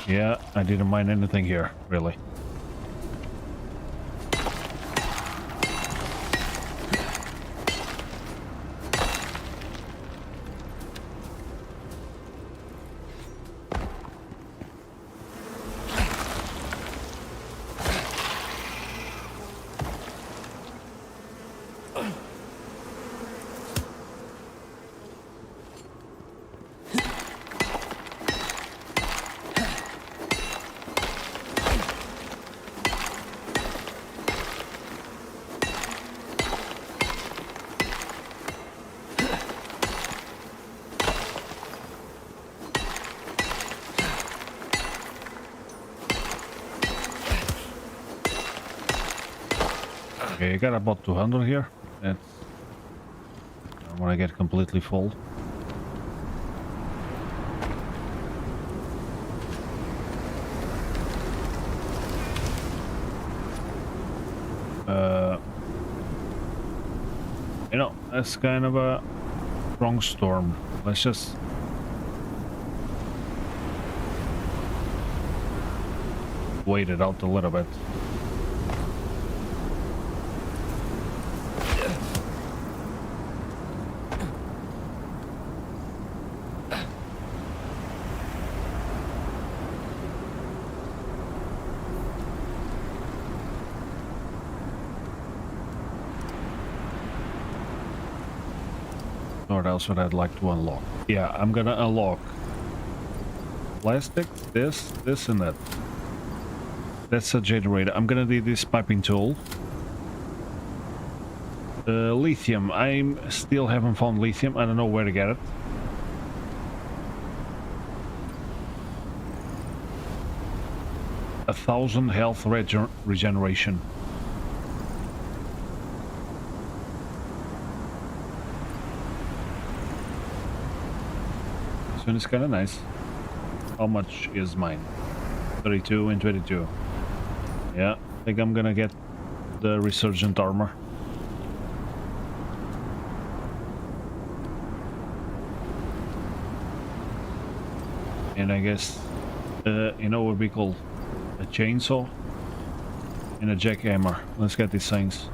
Yeah, I didn't mine anything here, really. Okay, I got about 200 here. That's I want to get completely full. You know, that's kind of a strong storm. Let's just wait it out a little bit. What else would I like to unlock? Yeah, I'm gonna unlock plastic, this, and that. That's a generator. I'm gonna need this piping tool. Lithium. I still haven't found lithium. I don't know where to get it. A 1,000 health regeneration. This one is kind of nice. How much is mine? 32 and 22. Yeah, I think I'm gonna get the resurgent armor. And I guess, you know what would be called a chainsaw and a jackhammer. Let's get these things.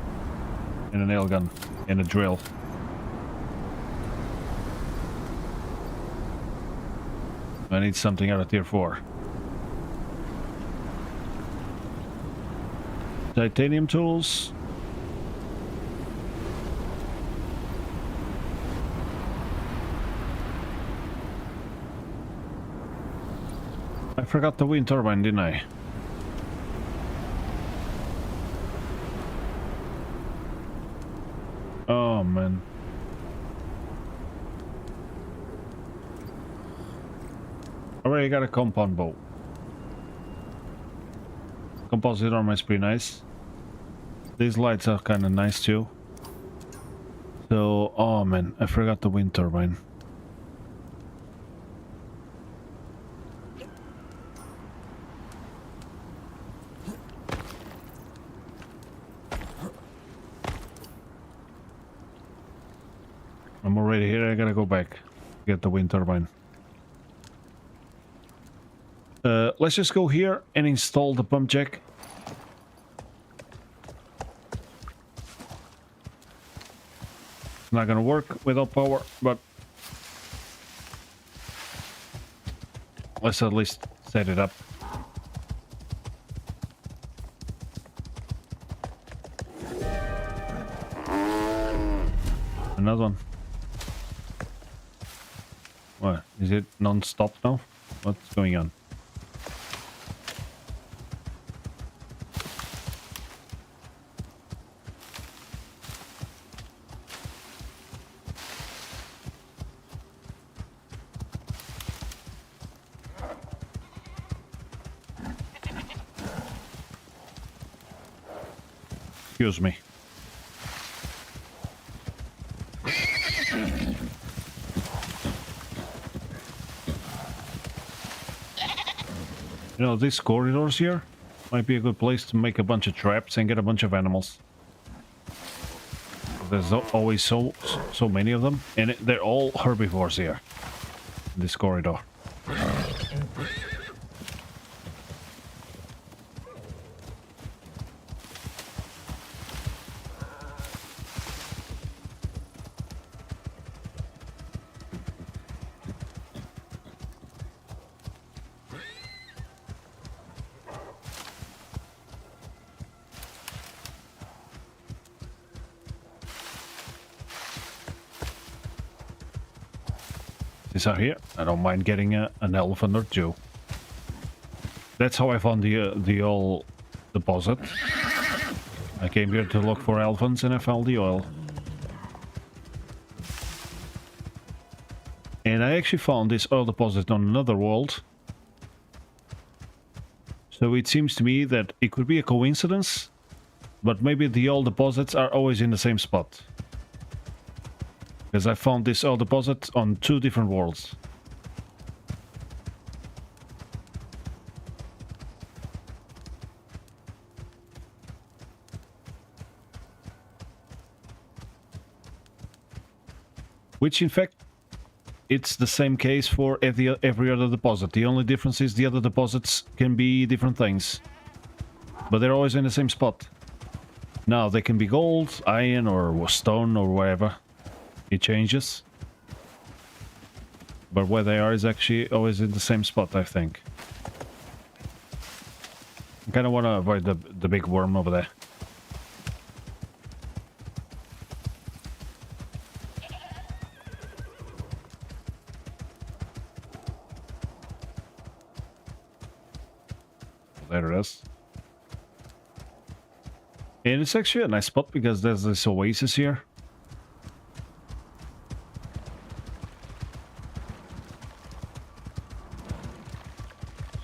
And a nail gun and a drill. I need something out of tier 4. Titanium tools. I forgot the wind turbine, didn't I? Oh man. Already got a compound bow. Composite armor is pretty nice. These lights are kind of nice too. So, oh man, I forgot the wind turbine. I'm already here, I gotta go back. Get the wind turbine. Let's just go here and install the pump jack. It's not gonna work without power, but let's at least set it up. Another one. What? Is it non-stop now? What's going on? Excuse me. You know, these corridors here might be a good place to make a bunch of traps and get a bunch of animals. There's always so many of them, and they're all herbivores here in this corridor. These are here. I don't mind getting an elephant or two. That's how I found the oil deposit. I came here to look for elephants and I found the oil. And I actually found this oil deposit on another world. So it seems to me that it could be a coincidence, but maybe the oil deposits are always in the same spot. Because I found this oil deposit on 2 different worlds. Which in fact, it's the same case for every other deposit. The only difference is the other deposits can be different things. But they're always in the same spot. Now, they can be gold, iron, or stone, or whatever. It changes. But where they are is actually always in the same spot, I think. I kind of want to avoid the big worm over there. There it is. And it's actually a nice spot because there's this oasis here.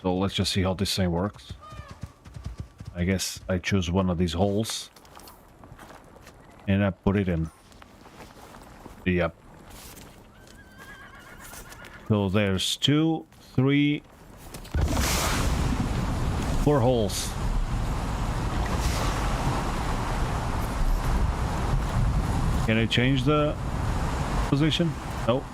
So let's just see how this thing works. I guess I choose one of these holes. And I put it in. Yep. So there's 2, 3, 4 holes. Can I change the position? No.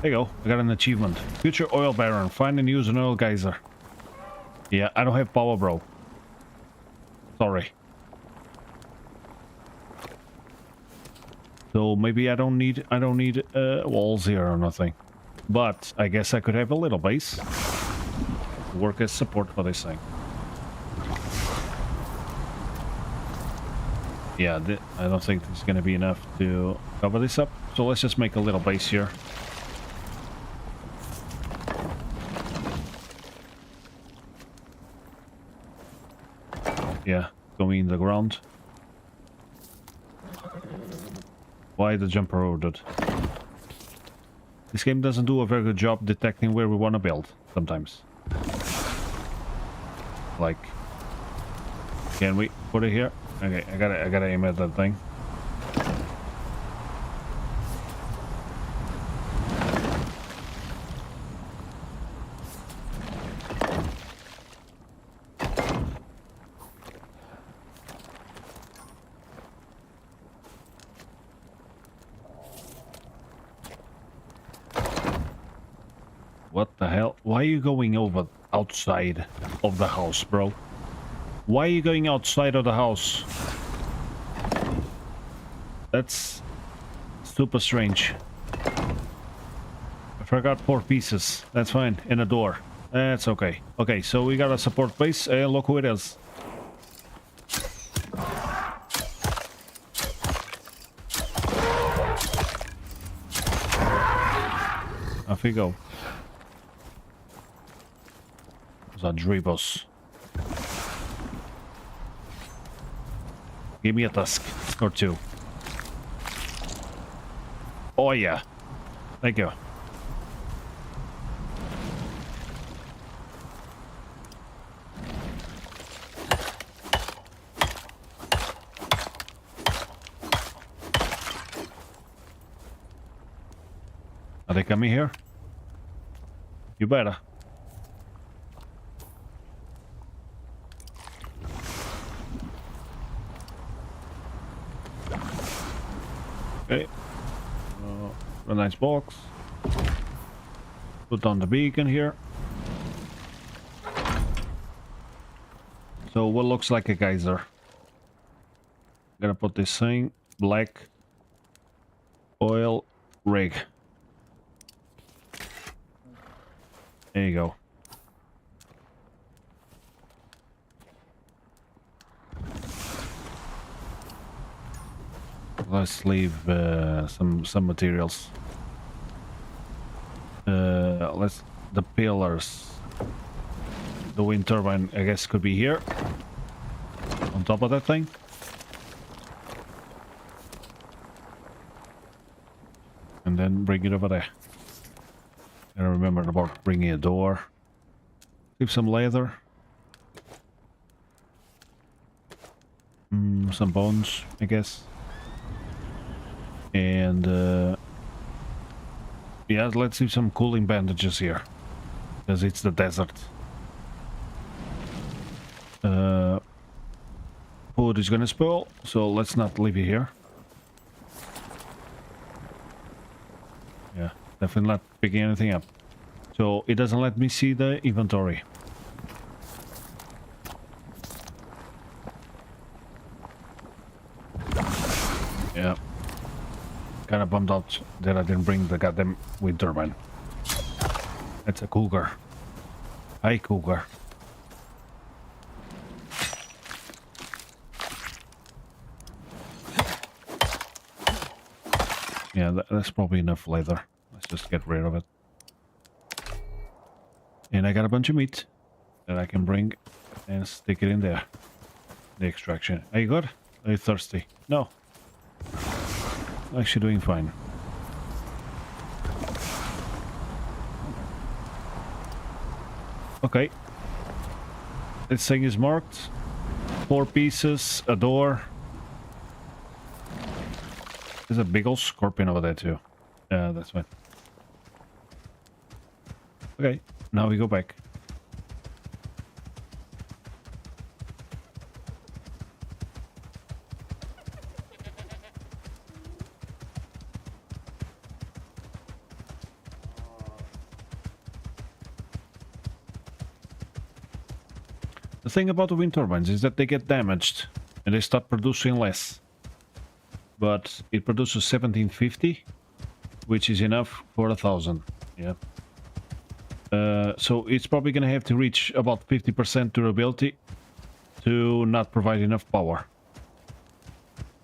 There you go. I got an achievement. Future oil baron. Find and use an oil geyser. Yeah, I don't have power, bro. Sorry. So maybe I don't need walls here or nothing. But I guess I could have a little base. Work as support for this thing. Yeah, I don't think this is going to be enough to cover this up. So let's just make a little base here. Yeah, going in the ground. Why the jumper ordered? This game doesn't do a very good job detecting where we want to build, sometimes. Like, can we put it here? Okay, I gotta aim at that thing. What the hell? Why are you going over outside of the house, bro? Why are you going outside of the house? That's super strange. I forgot 4 pieces. That's fine. And a door. That's okay. Okay, so we got a support base. Look who it is. Off we go. Zadribos. Give me a tusk or 2. Oh yeah. Thank you. Are they coming here? You better. Okay. A nice box. Put on the beacon here. So what looks like a geyser? Gonna put this thing black oil rig. There you go. Let's leave some materials. The pillars. The wind turbine, I guess, could be here. On top of that thing. And then bring it over there. And remember about bringing a door. Leave some leather. Some bones, I guess. And yeah, let's do some cooling bandages here, because it's the desert. Food is gonna spoil, so let's not leave it here. Yeah, definitely not picking anything up. So it doesn't let me see the inventory. Yeah. Kinda bummed out that I didn't bring the goddamn wind turbine. That's a cougar. Hi, cougar. Yeah, that's probably enough leather. Let's just get rid of it. And I got a bunch of meat that I can bring and stick it in there. The extraction. Are you good? Are you thirsty? No. Actually doing fine. Okay. This thing is marked. 4 pieces, a door. There's a big old scorpion over there too. Yeah, that's fine. Okay, now we go back. The thing about the wind turbines is that they get damaged and they start producing less. But it produces 1750, which is enough for 1000. Yeah. So it's probably gonna have to reach about 50% durability to not provide enough power.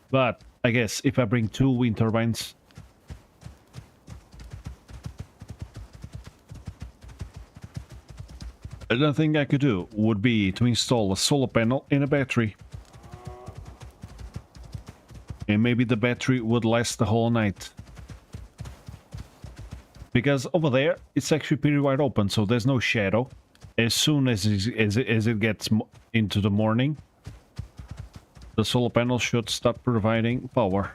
But I guess if I bring 2 wind turbines, another thing I could do would be to install a solar panel in a battery. And maybe the battery would last the whole night. Because over there, it's actually pretty wide open, so there's no shadow. As soon as it gets into the morning, the solar panel should start providing power.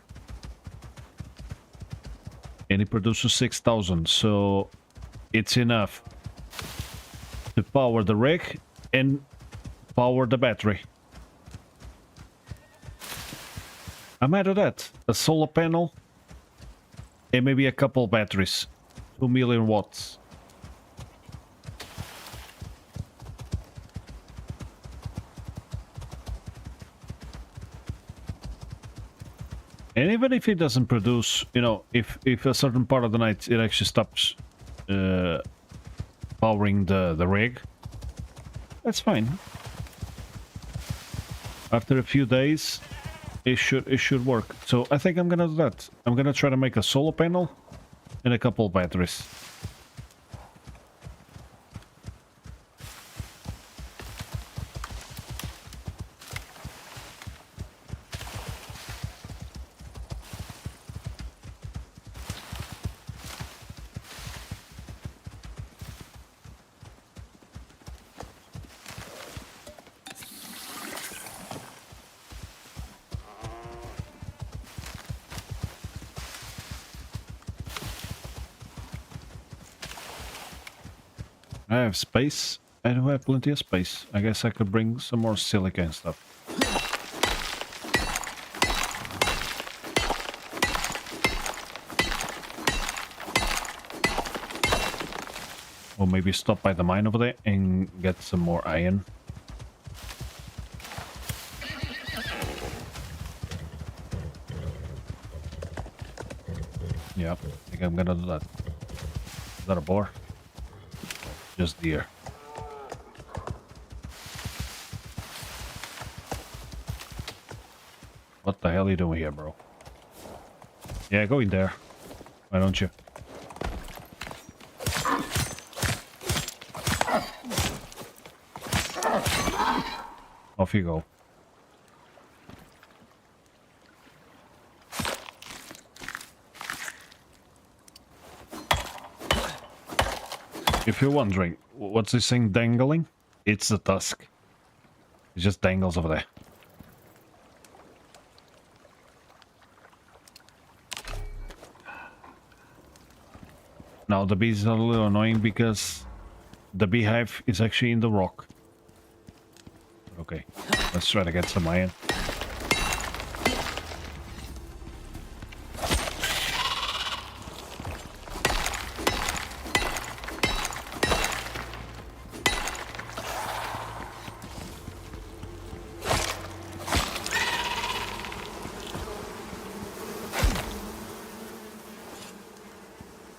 And it produces 6000, so it's enough to power the rig and power the battery. I'm out of that. A solar panel and maybe a couple batteries. 2 million watts. And even if it doesn't produce, you know, if a certain part of the night it actually stops powering the rig, that's fine. After a few days, it should work. So I think I'm gonna do that. I'm gonna try to make a solar panel and a couple batteries. I have space. I do have plenty of space. I guess I could bring some more silica and stuff. Or maybe stop by the mine over there and get some more iron. Yeah, I think I'm gonna do that. Is that a boar? Just deer. What the hell are you doing here, bro? Yeah, go in there. Why don't you? Off you go. If you're wondering, what's this thing dangling? It's the tusk. It just dangles over there. Now the bees are a little annoying because the beehive is actually in the rock. Okay, let's try to get some iron.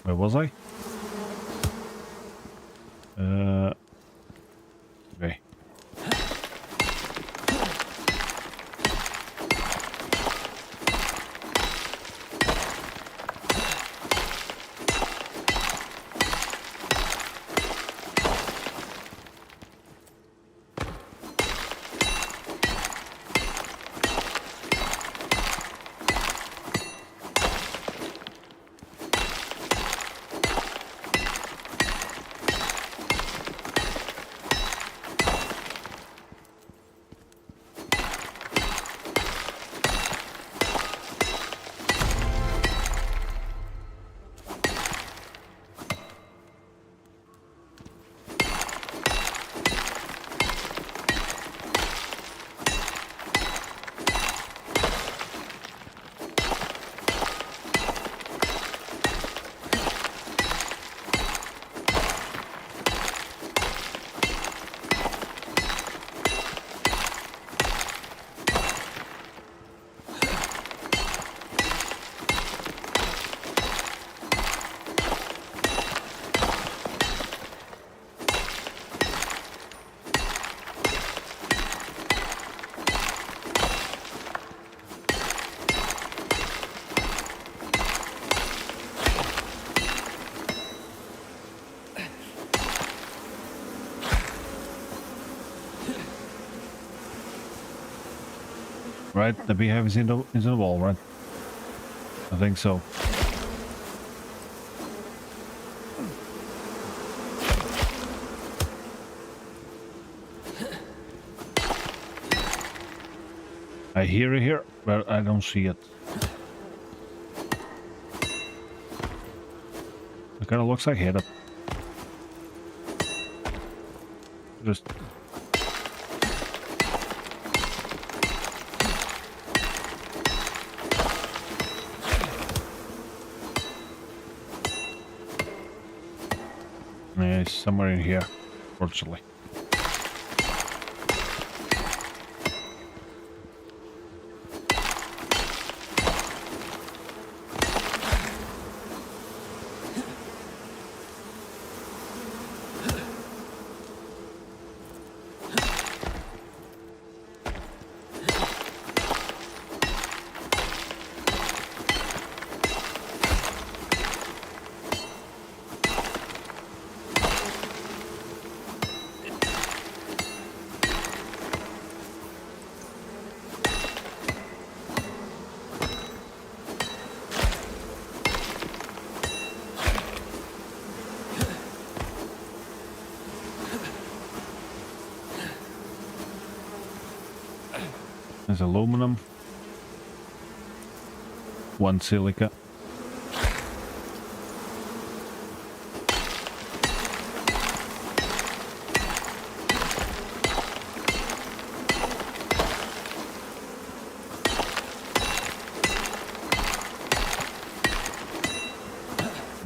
Where was I? Okay. Right, the beehive is in the wall, right? I think so. I hear it here, but I don't see it. It kind of looks like hit it. Just yeah, it's somewhere in here, fortunately. There's aluminum. One silica.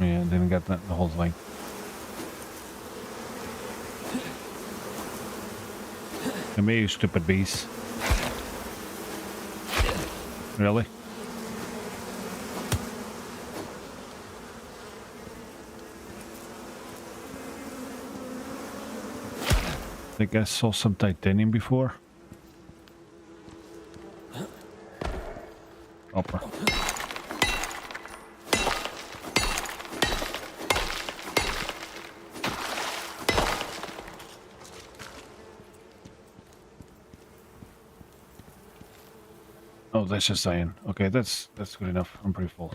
Yeah, didn't get that the whole thing. Come here, you stupid beast. Really? I think I saw some titanium before. Copper. Oh, that's just iron. Okay, that's good enough. I'm pretty full.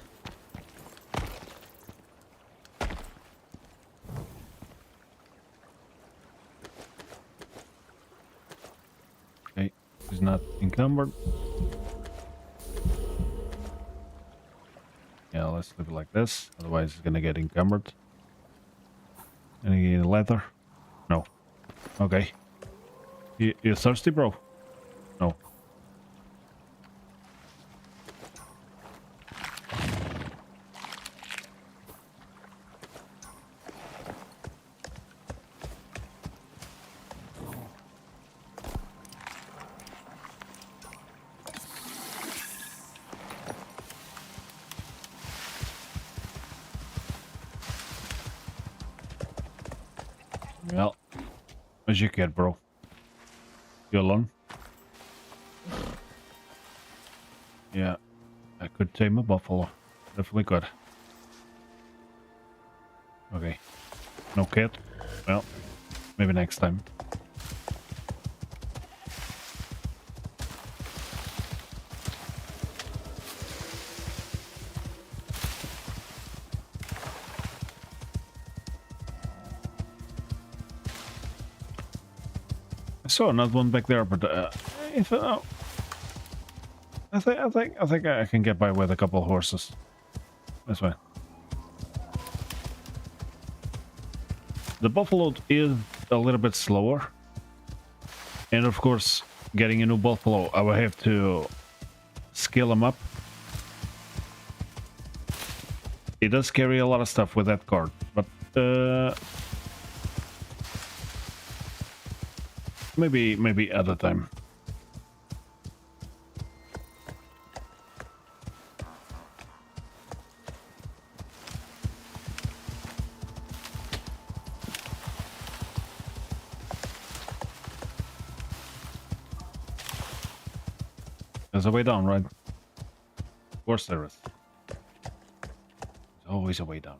Okay, it's not encumbered. Yeah, let's leave it like this. Otherwise, it's gonna get encumbered. Any leather? No. Okay. You thirsty, bro? No. Well, as you get, bro. You alone? Yeah, I could tame a buffalo. Definitely could. Okay. No cat? Well, maybe next time. I saw another one back there, but if I think I can get by with a couple of horses. That's fine. The buffalo is a little bit slower, and of course, getting a new buffalo, I will have to scale him up. It does carry a lot of stuff with that cart, but maybe at a time. There's a way down, right? Of course there is. There's always a way down.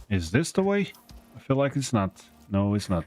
Is this the way? I feel like it's not. No, it's not.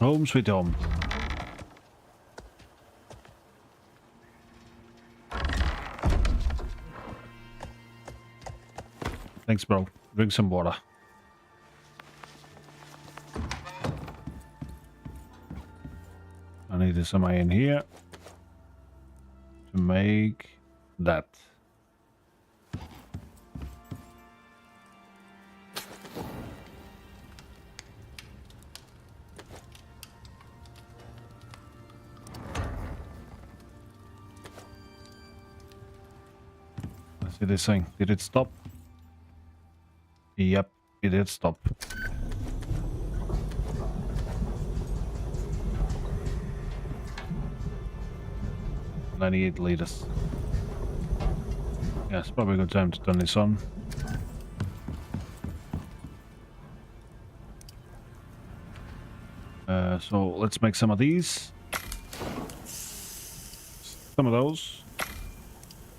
Home sweet home. Thanks, bro. Drink some water. I need some iron here to make that. Let's see this thing. Did it stop? Yep, it did stop. 98 liters. Yeah, it's probably a good time to turn this on. So let's make some of these. Some of those.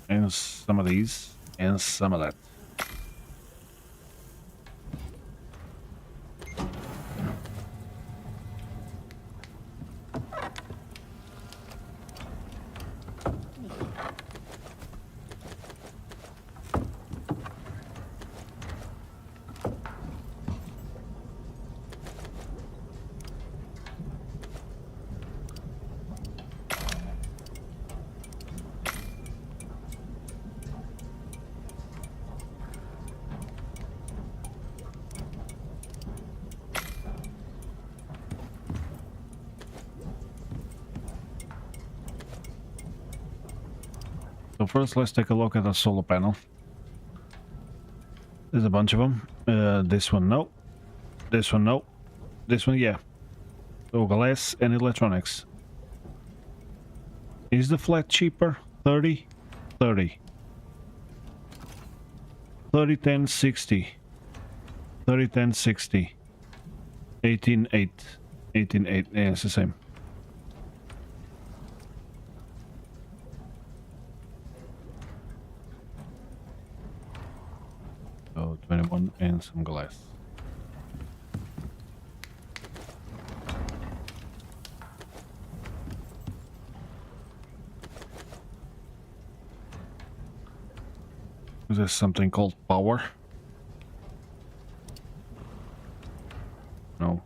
And some of these. And some of that. So first, let's take a look at the solar panel. There's a bunch of them. This one, no. This one, no. This one, yeah. So glass and electronics. Is the flat cheaper? 30? 30. 30, 10, 60. 30, 10, 60. 18, 8. 18, 8. Yeah, it's the same. So 21 and some glass. There's something called power. No.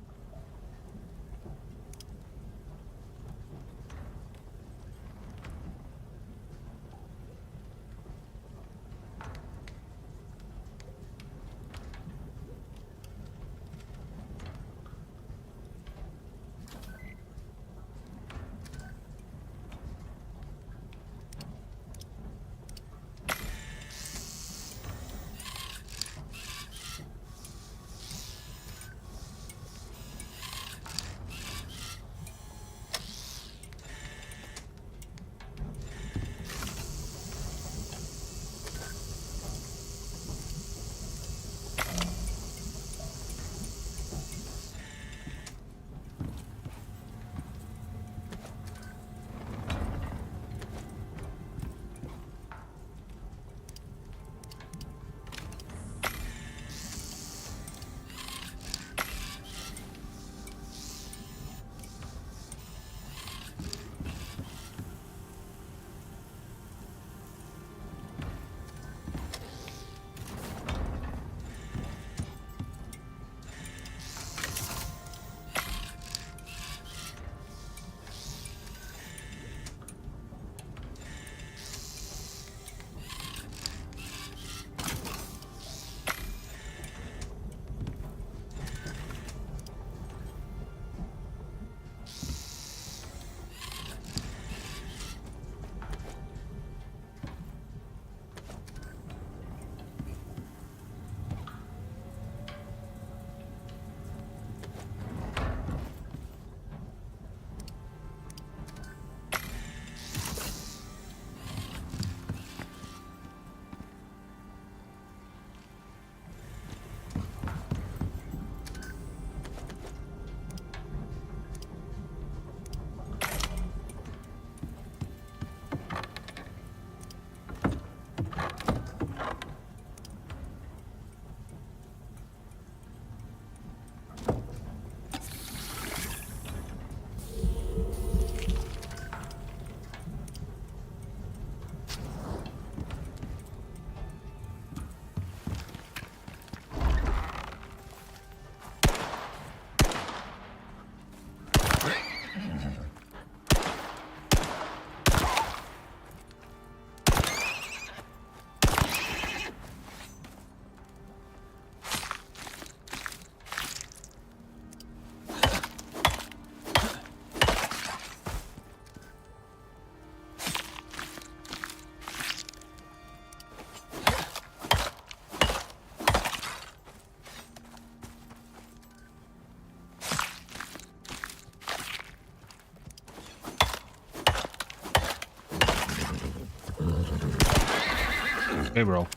Hey, bro.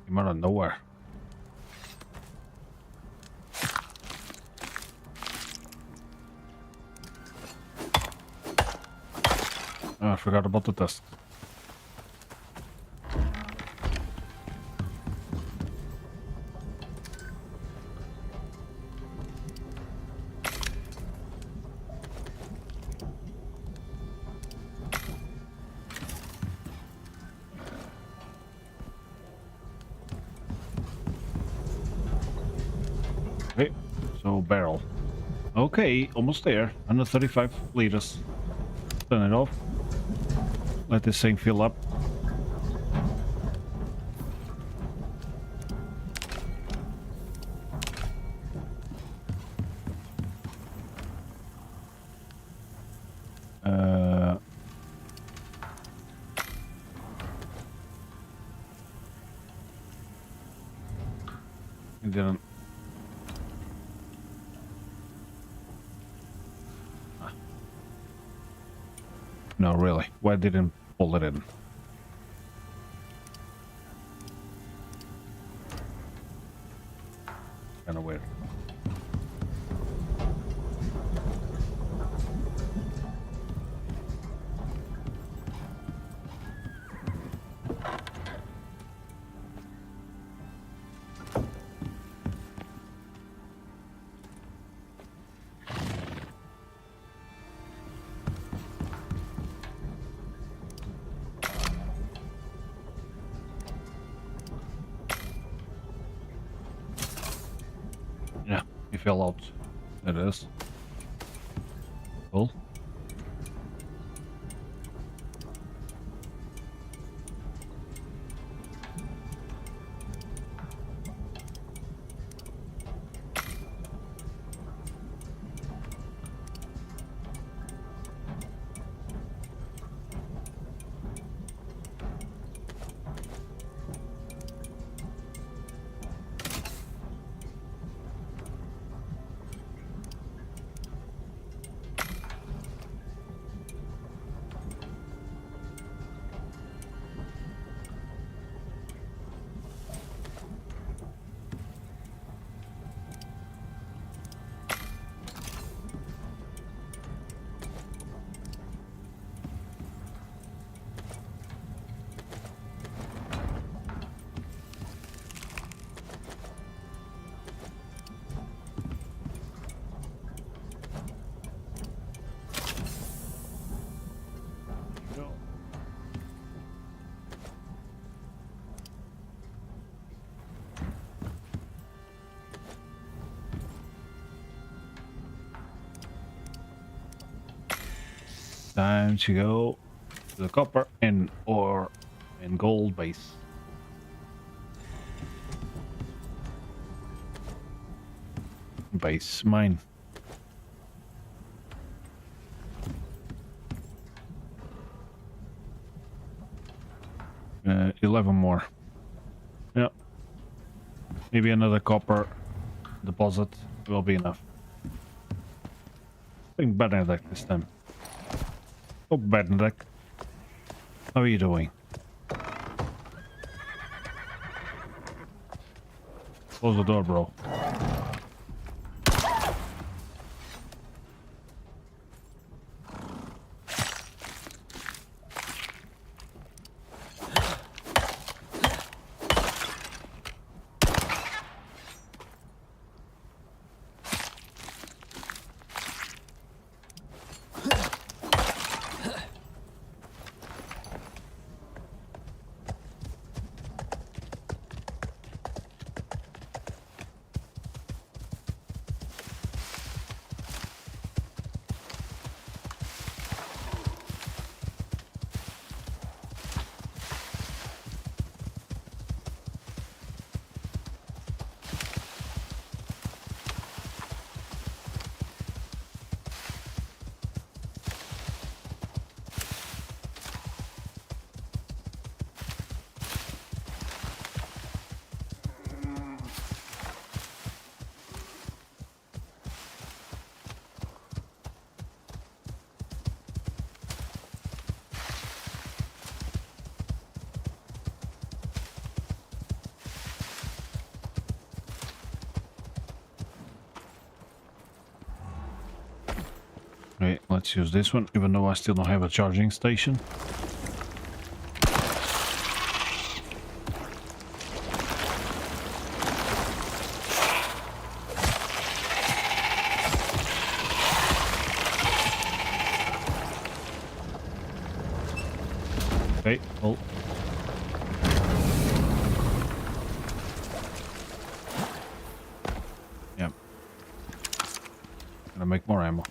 Came out of nowhere. Oh, I forgot about the test. Okay, so barrel. Okay, almost there. 135 liters. Turn it off. Let this thing fill up. It didn't. No, really. Why didn't pull it in? Kind of weird. Yeah, he fell out. It is. Cool. Time to go to the copper and ore and gold base. Base mine. Uh, 11 more. Yeah. Maybe another copper deposit will be enough. I think Benedict this time. Oh, Benedict. How are you doing? Close the door, bro. let's use this one, even though I still don't have a charging station. Okay, well. Yep. Gonna make more ammo.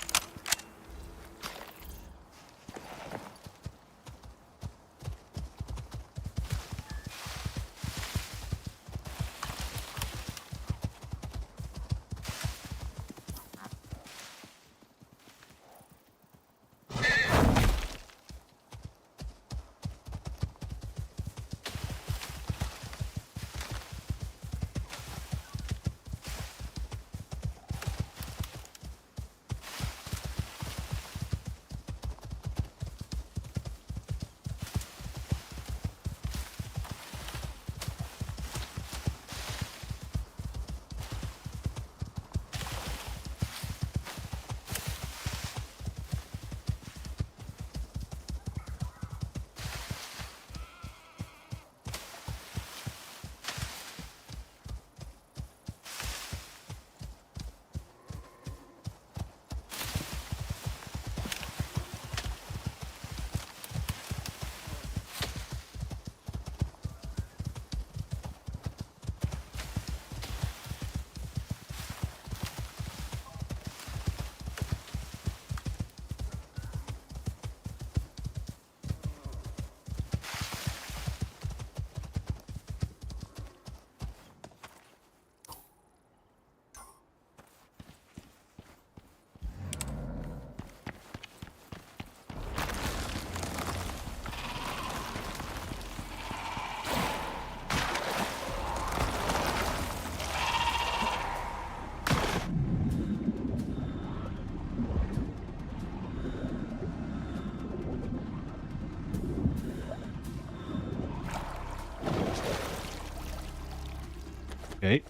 Okay.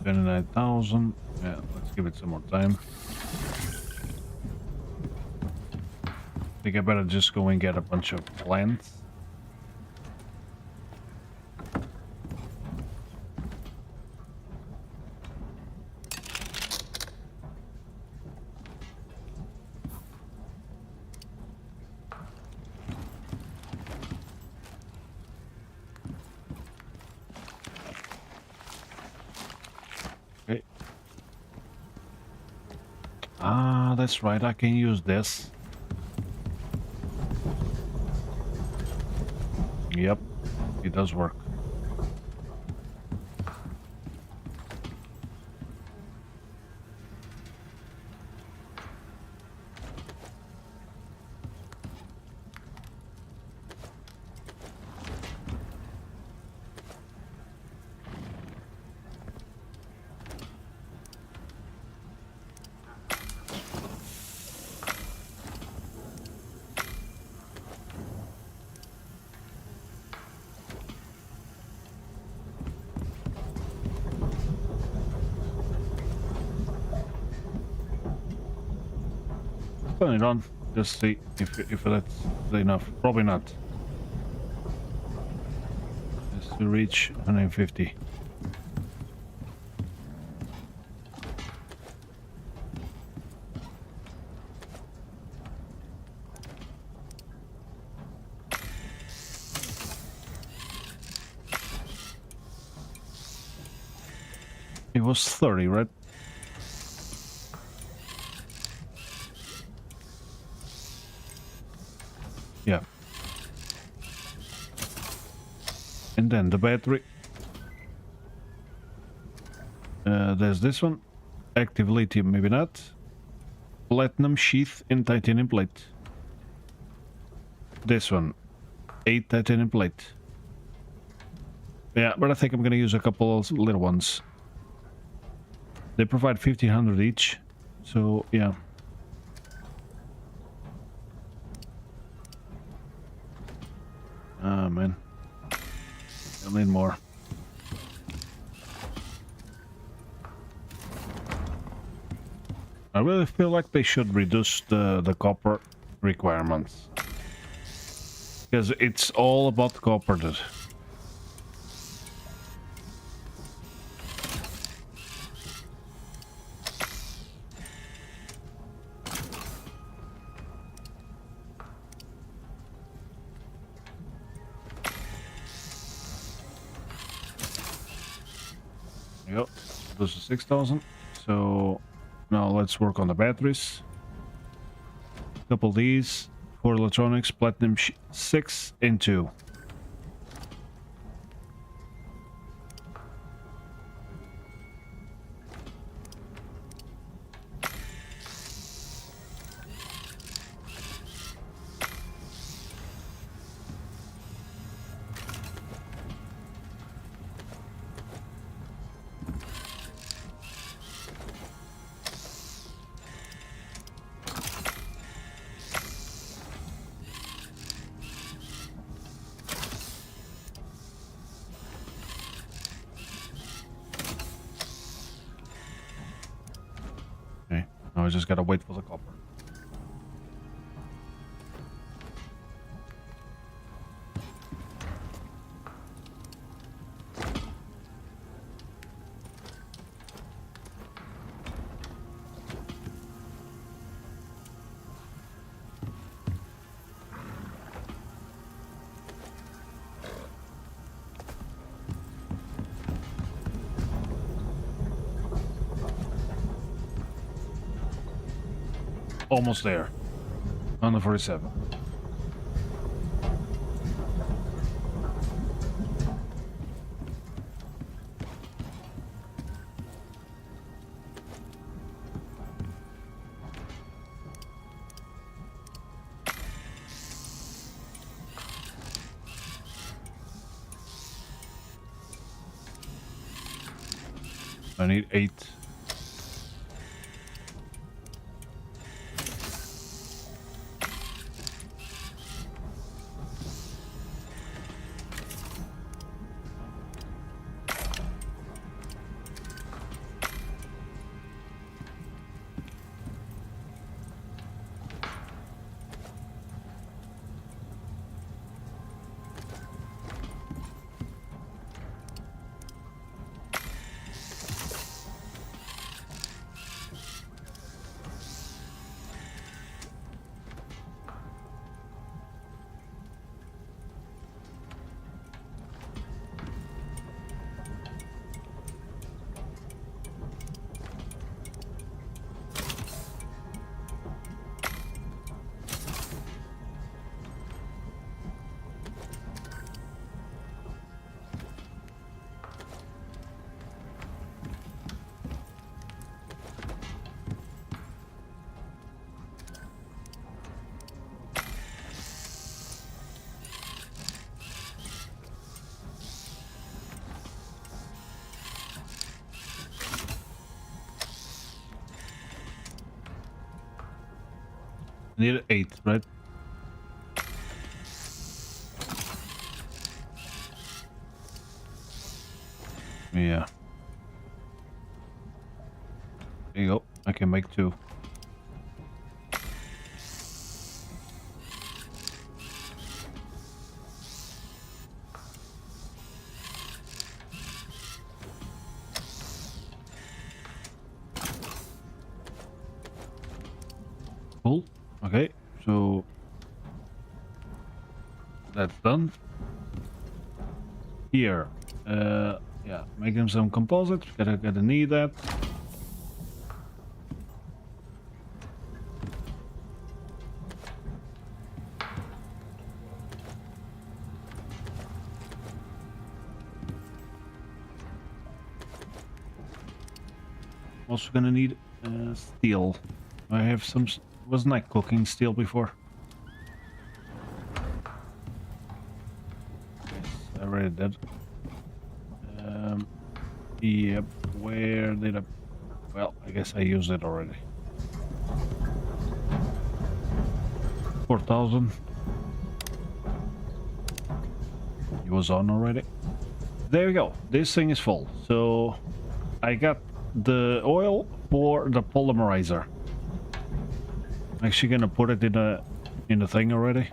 29,000. Yeah, let's give it some more time. I think I better just go and get a bunch of plants. Okay. Ah, that's right, I can use this. Yep, it does work. Turn it on, just see if that's enough. Probably not. Just to reach 150. It was 30, right? Yeah. And then the battery. There's this one. Active lithium, maybe not. Platinum sheath and titanium plate. This one. 8 titanium plate. Yeah, but I think I'm gonna use a couple of little ones. They provide 1,500 each. So, yeah. Ah, man. I need more. I really feel like they should reduce the copper requirements. Because it's all about copper, dude. Yep, those are 6,000. So now let's work on the batteries. Couple of these. 4 electronics, platinum 6 and 2. Okay, now I just gotta wait for the copper. Almost there. On the 47. I need 8. Need 8, right? Yeah. There you go. I can make 2. Cool. Okay, so that's done. Here, yeah, make them some composites. Gotta need that. Also gonna need steel. I have some. Wasn't I cooking steel before? Yes, I already did. Yep. Where did I? Well, I guess I used it already. 4,000. It was on already. There we go. This thing is full. So I got the oil for the polymerizer. I'm actually gonna put it in the thing already.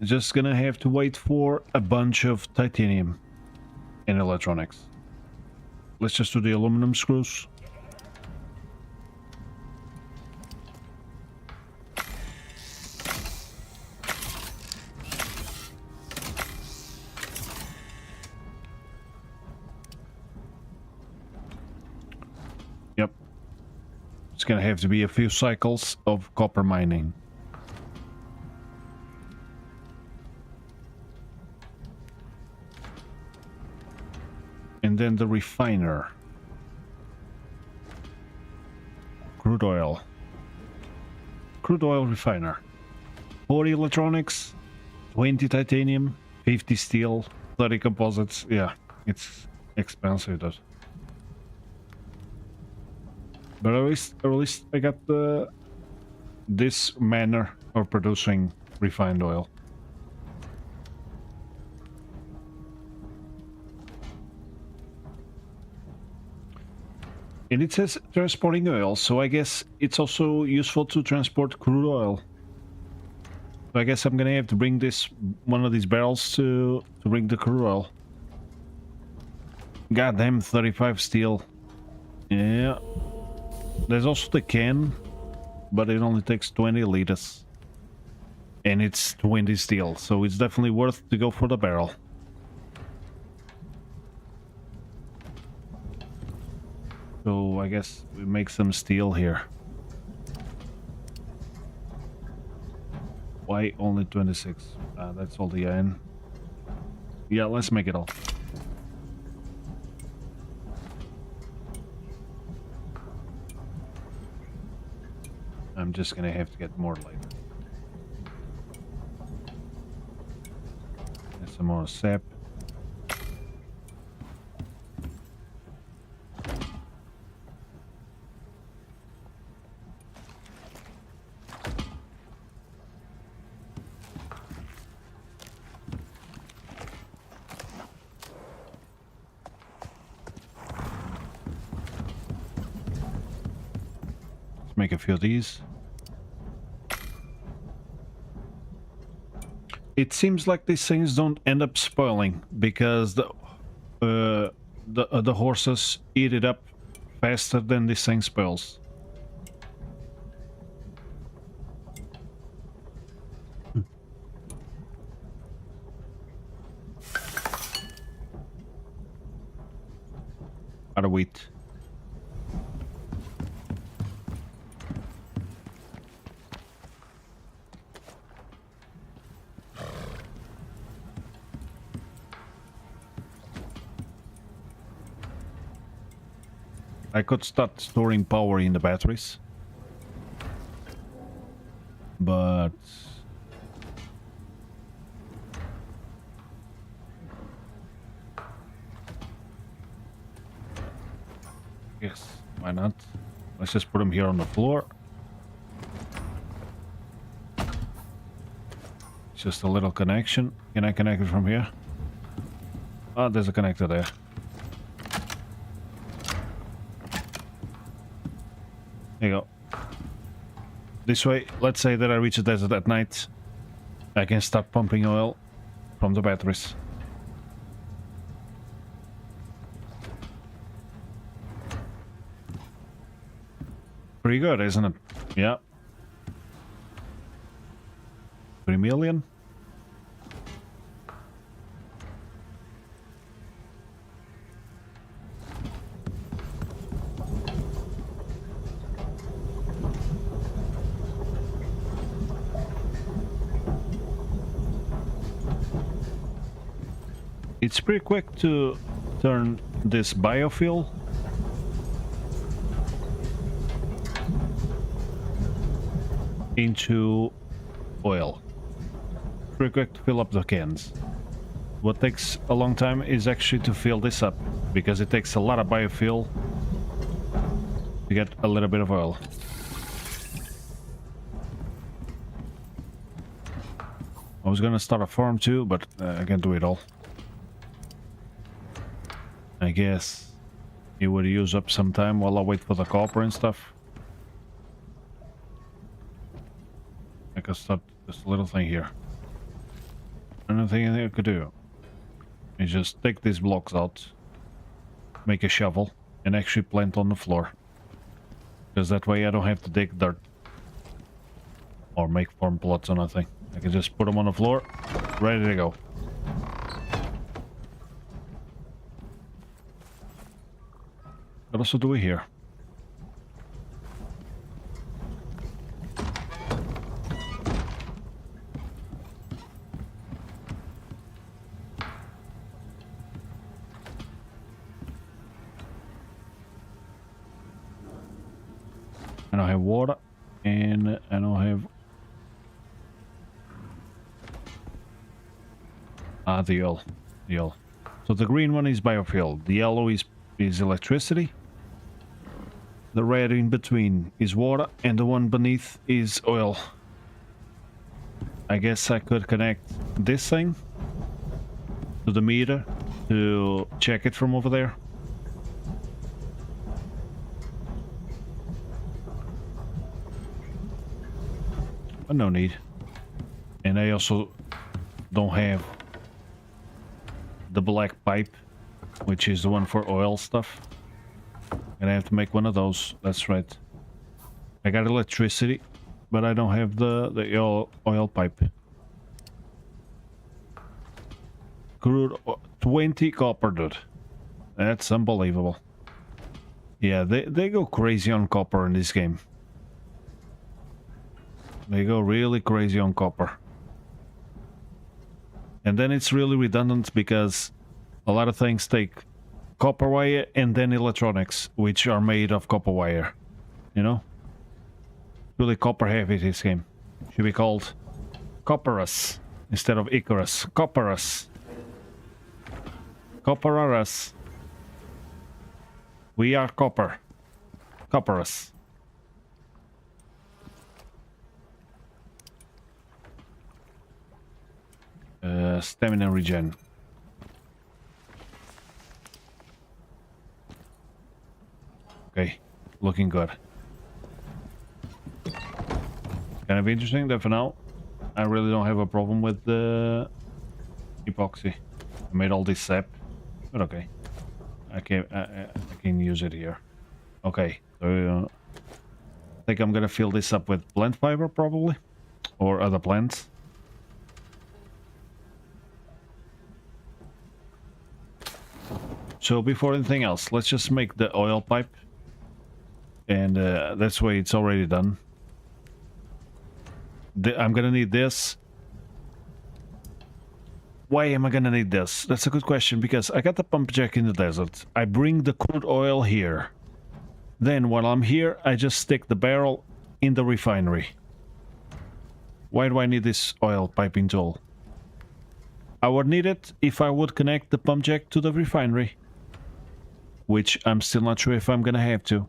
Just gonna have to wait for a bunch of titanium in electronics. Let's just do the aluminum screws. Yep. It's gonna have to be a few cycles of copper mining. And then the refiner. Crude oil. Crude oil refiner. 40 electronics, 20 titanium, 50 steel, 30 composites. Yeah, it's expensive, that. But at least I got this manner of producing refined oil. And it says transporting oil, so I guess it's also useful to transport crude oil. So I guess I'm gonna have to bring one of these barrels to bring the crude oil. Goddamn, 35 steel. Yeah. There's also the can, but it only takes 20 liters. And it's 20 steel, so it's definitely worth to go for the barrel. So I guess we make some steel here. Why only 26? That's all the iron. Yeah, let's make it all. I'm just gonna have to get more later. And some more sap. Make a few of these. It seems like these things don't end up spoiling because the horses eat it up faster than this thing spoils. Out of wheat. I could start storing power in the batteries, but Yes, why not? Let's just put them here on the floor. It's just a little connection. Can I connect it from here? Oh, there's a connector there. There you go. This way, let's say that I reach the desert at night. I can start pumping oil from the batteries. Pretty good, isn't it? Yeah. 3 million? It's pretty quick to turn this biofuel into oil. Pretty quick to fill up the cans. What takes a long time is actually to fill this up, because it takes a lot of biofuel to get a little bit of oil. I was gonna start a farm too, but I can't do it all. I guess it would use up some time while I wait for the copper and stuff. I could start this little thing here. Another thing I could do is just take these blocks out, make a shovel, and actually plant on the floor. Because that way I don't have to dig dirt or make farm plots or nothing. I can just put them on the floor, ready to go. What else do we here? I don't have water, and I don't have the oil. The oil. So the green one is biofuel. The yellow is electricity. The red in between is water, and the one beneath is oil. I guess I could connect this thing to the meter to check it from over there. But no need. And I also don't have the black pipe, which is the one for oil stuff. And I have to make one of those. That's right. I got electricity, but I don't have the oil pipe. Crude 20 copper, dude. That's unbelievable. Yeah, they go crazy on copper in this game. They go really crazy on copper. And then it's really redundant because a lot of things take copper wire and then electronics, which are made of copper wire. You know? Really copper heavy, this game. Should be called ICARUS instead of ICARUS. ICARUS. ICARUS. We are copper. ICARUS. Stamina regen. Okay, looking good. Kind of interesting that for now I really don't have a problem with the epoxy. I made all this sap, but okay. I can use it here. Okay, so I think I'm gonna fill this up with plant fiber probably, or other plants. So before anything else, let's just make the oil pipe, and that's why it's already done. I'm gonna need this. Why am I gonna need this? That's a good question, because I got the pump jack in the desert. I bring the crude oil here. Then while I'm here, I just stick the barrel in the refinery. Why do I need this oil piping tool? I would need it if I would connect the pump jack to the refinery. which I'm still not sure if I'm gonna have to.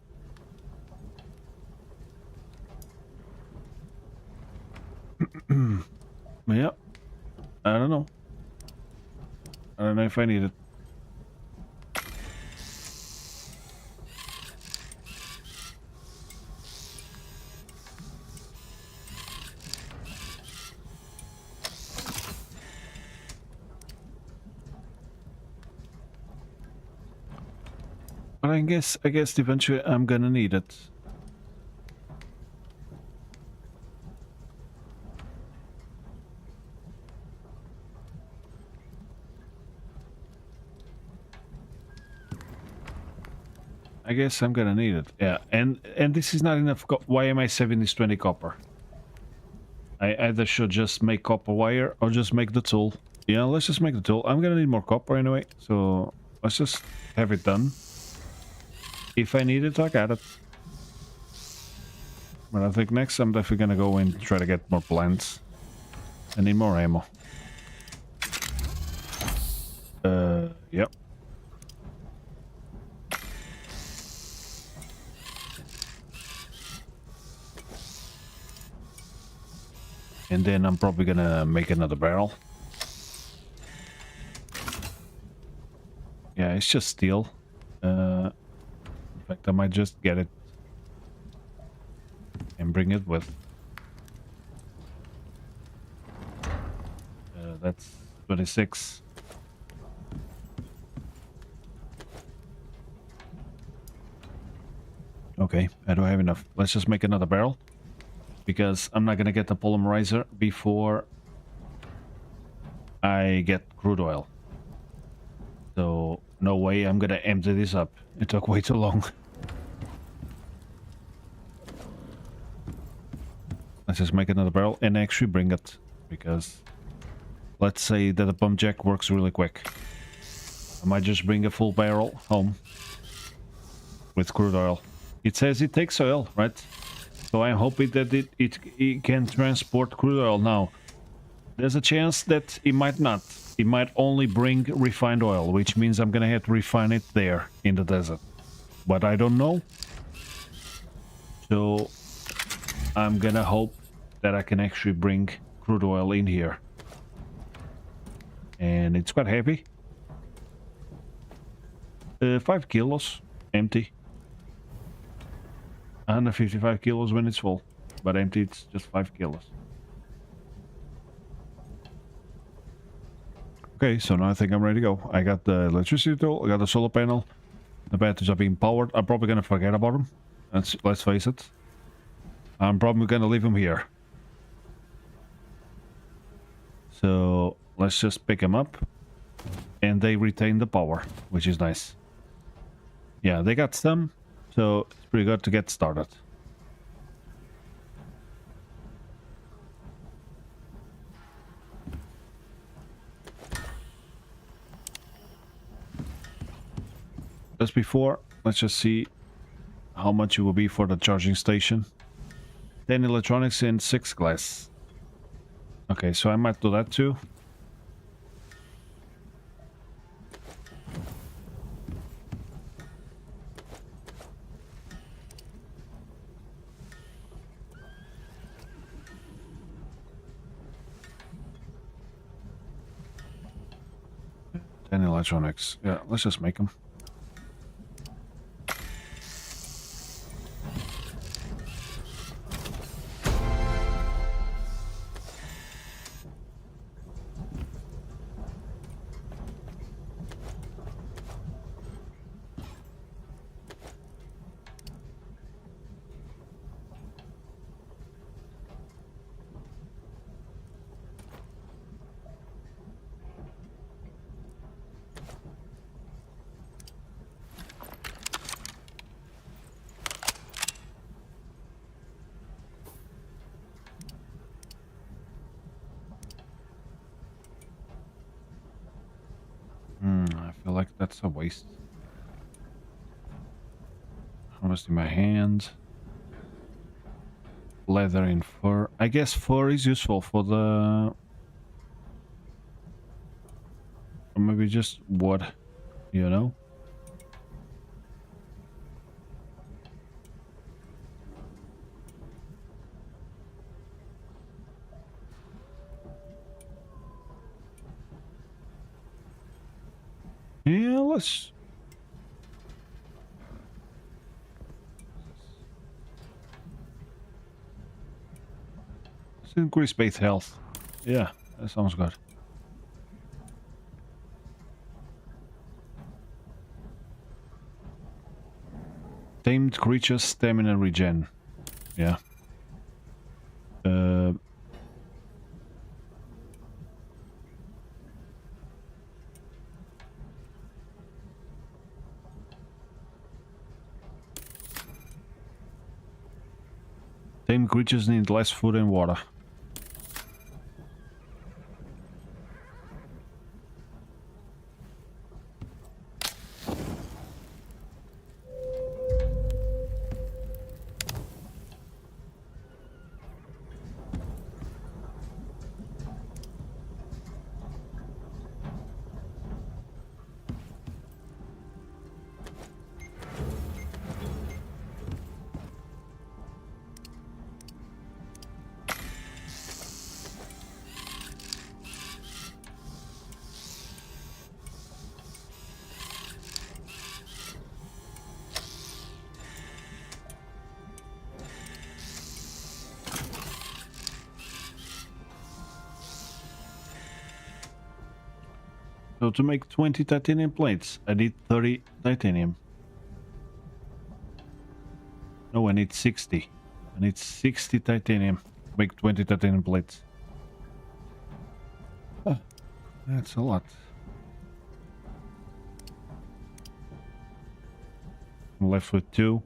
Yeah, I don't know. I don't know if I need it. But I guess eventually I'm gonna need it. I guess I'm gonna need it. Yeah, and this is not enough. Why am I saving this 20 copper? I either should just make copper wire or just make the tool. Yeah, let's just make the tool. I'm gonna need more copper anyway, so let's just have it done. If I need it, I got it. But I think next I'm definitely gonna go and try to get more plants. I need more ammo. Yep. And then I'm probably gonna make another barrel. Yeah, it's just steel. In fact, I might just get it and bring it with. That's 26. Okay, I don't have enough. Let's just make another barrel. Because I'm not gonna get the polymerizer before I get crude oil. So, no way I'm gonna empty this up. It took way too long. Let's just make another barrel and actually bring it. Because let's say that a pump jack works really quick. I might just bring a full barrel home with crude oil. It says it takes oil, right? So I'm hoping that it can transport crude oil. Now, there's a chance that it might not. It might only bring refined oil, which means I'm gonna have to refine it there in the desert. But I don't know. So I'm gonna hope that I can actually bring crude oil in here. And it's quite heavy. 5 kilos, empty. 155 kilos when it's full, but empty it's just 5 kilos. Okay, so now I think I'm ready to go. I got the electricity tool, I got the solar panel, the batteries are being powered. I'm probably gonna forget about them. Let's face it. I'm probably gonna leave them here. So let's just pick them up, and they retain the power, which is nice. Yeah, they got some. So it's pretty good to get started. Just before, let's just see how much it will be for the charging station. 10 electronics and 6 glass. Okay, so I might do that too. Electronics. Yeah, let's just make them. I feel like that's a waste. Harvest in my hand. Leather and fur. I guess fur is useful for the... Or maybe just wood, you know? let's increase base health. Yeah, that sounds good. Tamed creatures stamina regen. Yeah. Tamed creatures need less food and water. So to make 20 titanium plates, I need 30 titanium. No, I need 60. I need 60 titanium to make 20 titanium plates. Oh, that's a lot. I'm left with 2.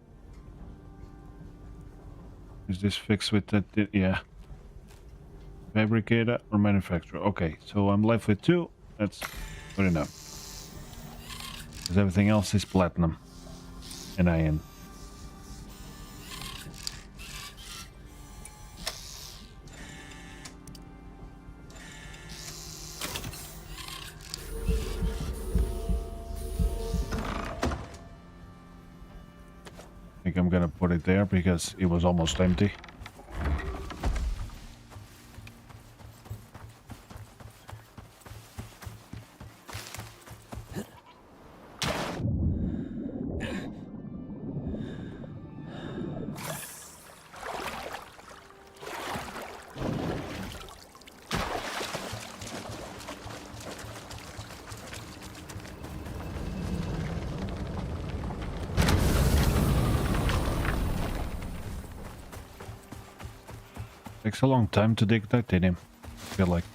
Is this fixed with that? Yeah. Fabricator or manufacturer? Okay, so I'm left with 2. That's good enough. Because everything else is platinum and iron. I think I'm gonna put it there because it was almost empty. Takes a long time to dig titanium, I feel like.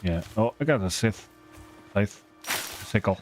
Yeah. Oh, I got a scythe. Sickle.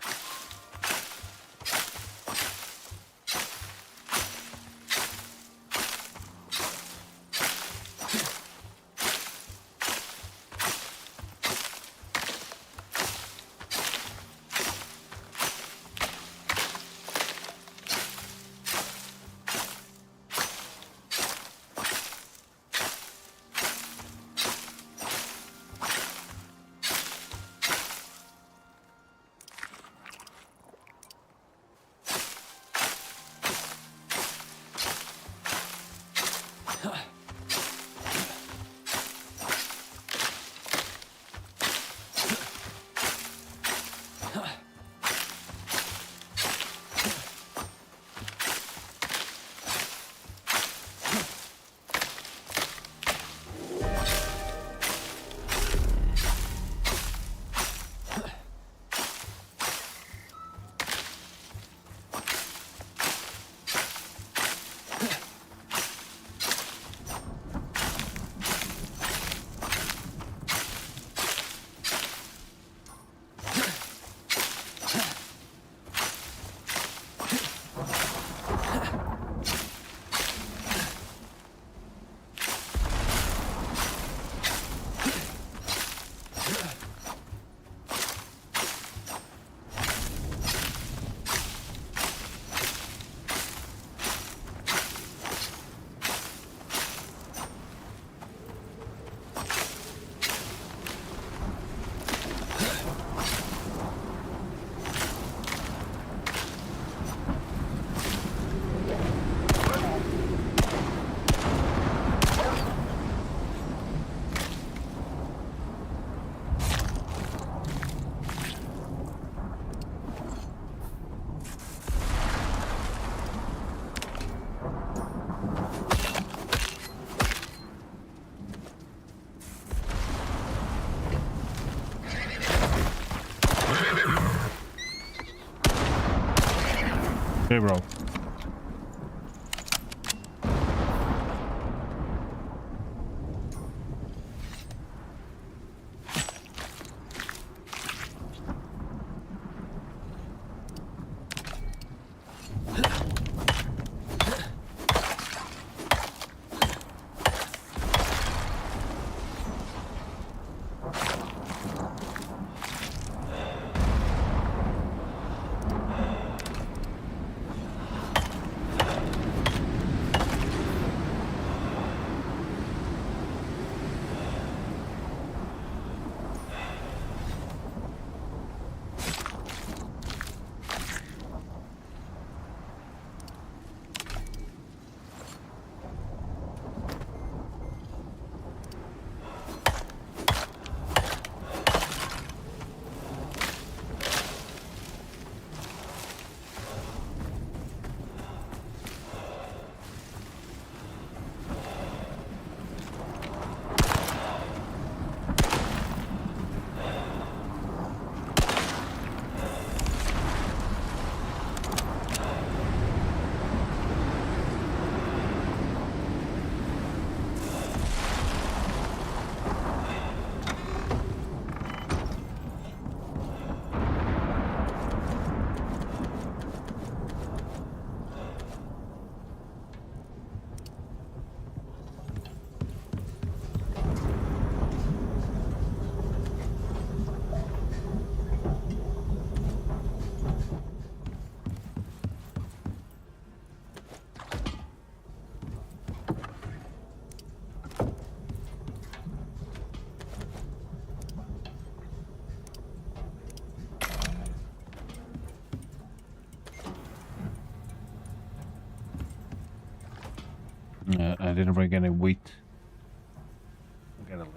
Hey, bro. I didn't bring any wheat. I gotta leave.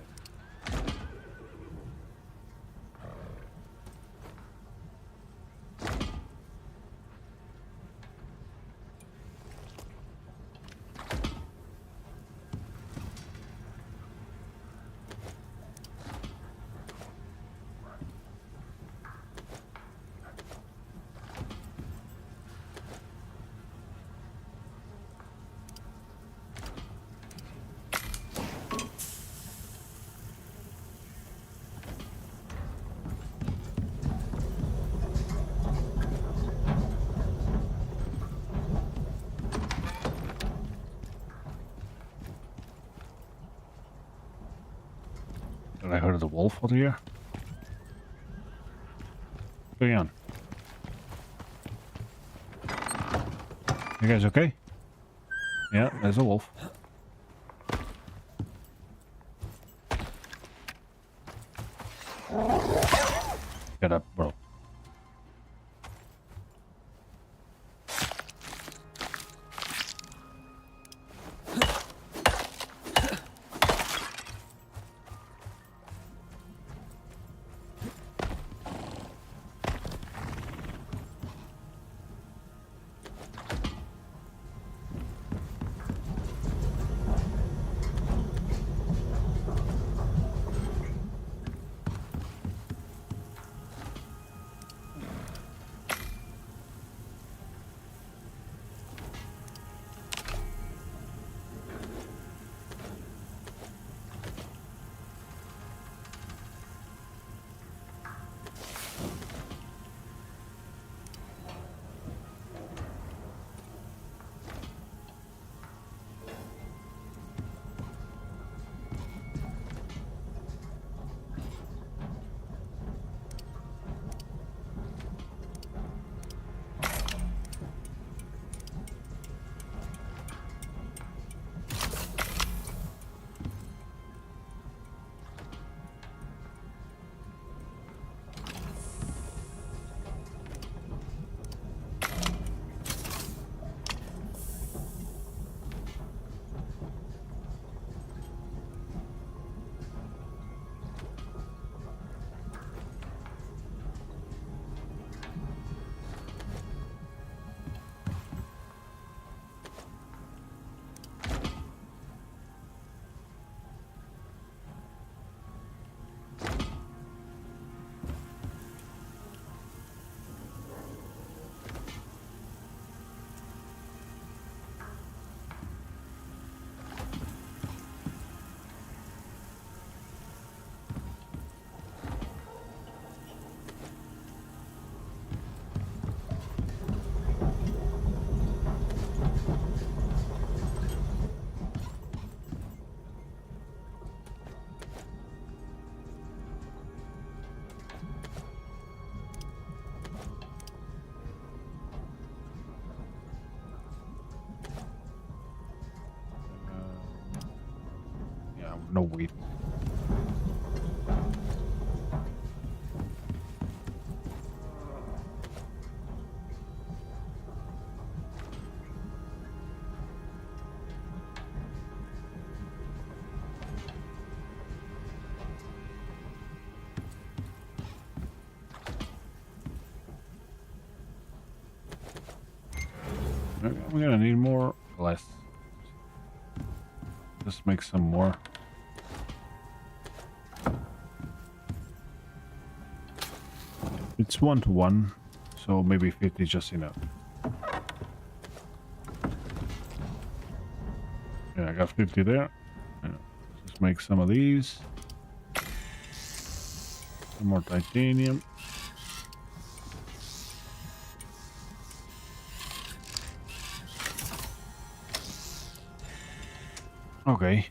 I heard the wolf over here. What's going on? You guys okay? Yeah, there's a wolf. Get up, bro. no wheat. We're gonna need more, less. Just make some more. It's 1 to 1, so maybe 50 is just enough. Yeah, I got 50 there. Yeah, just make some of these. Some more titanium. Okay,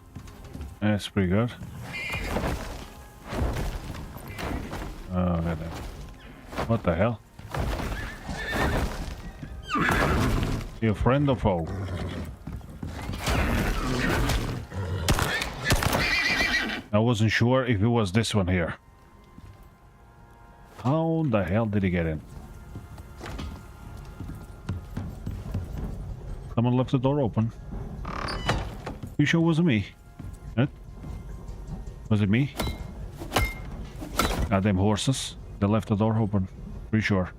that's pretty good. Oh, goddamn. What the hell? Your friend or foe? I wasn't sure if it was this one here. How the hell did he get in? Someone left the door open. You sure it wasn't me? Huh? Was it me? Goddamn horses. They left the door open. Pretty sure.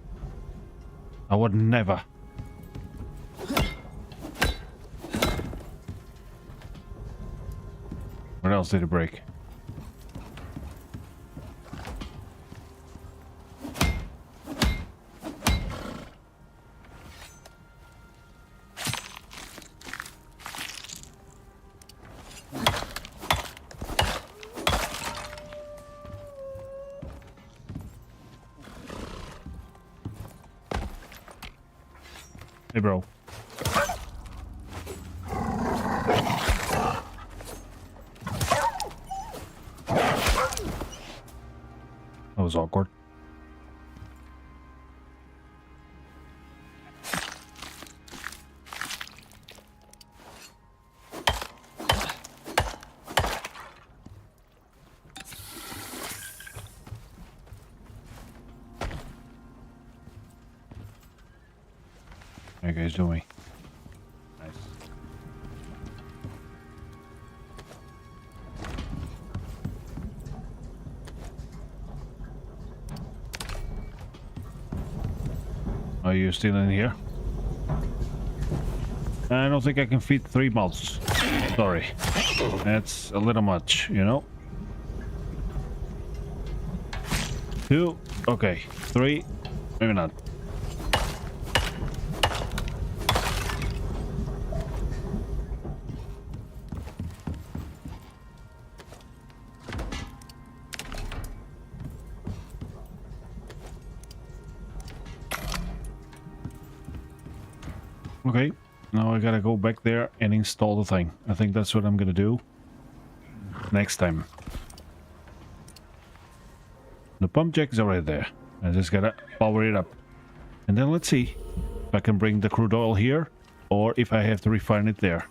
I would never. What else did it break? Hey, bro. That was awkward. How you guys doing? Nice. Are you still in here? I don't think I can feed 3 mouths. Sorry. That's a little much, you know? 2. Okay. 3. Maybe not. Okay, now I gotta go back there and install the thing. I think that's what I'm gonna do next time. The pump jack is already there. I just gotta power it up. And then let's see if I can bring the crude oil here or if I have to refine it there.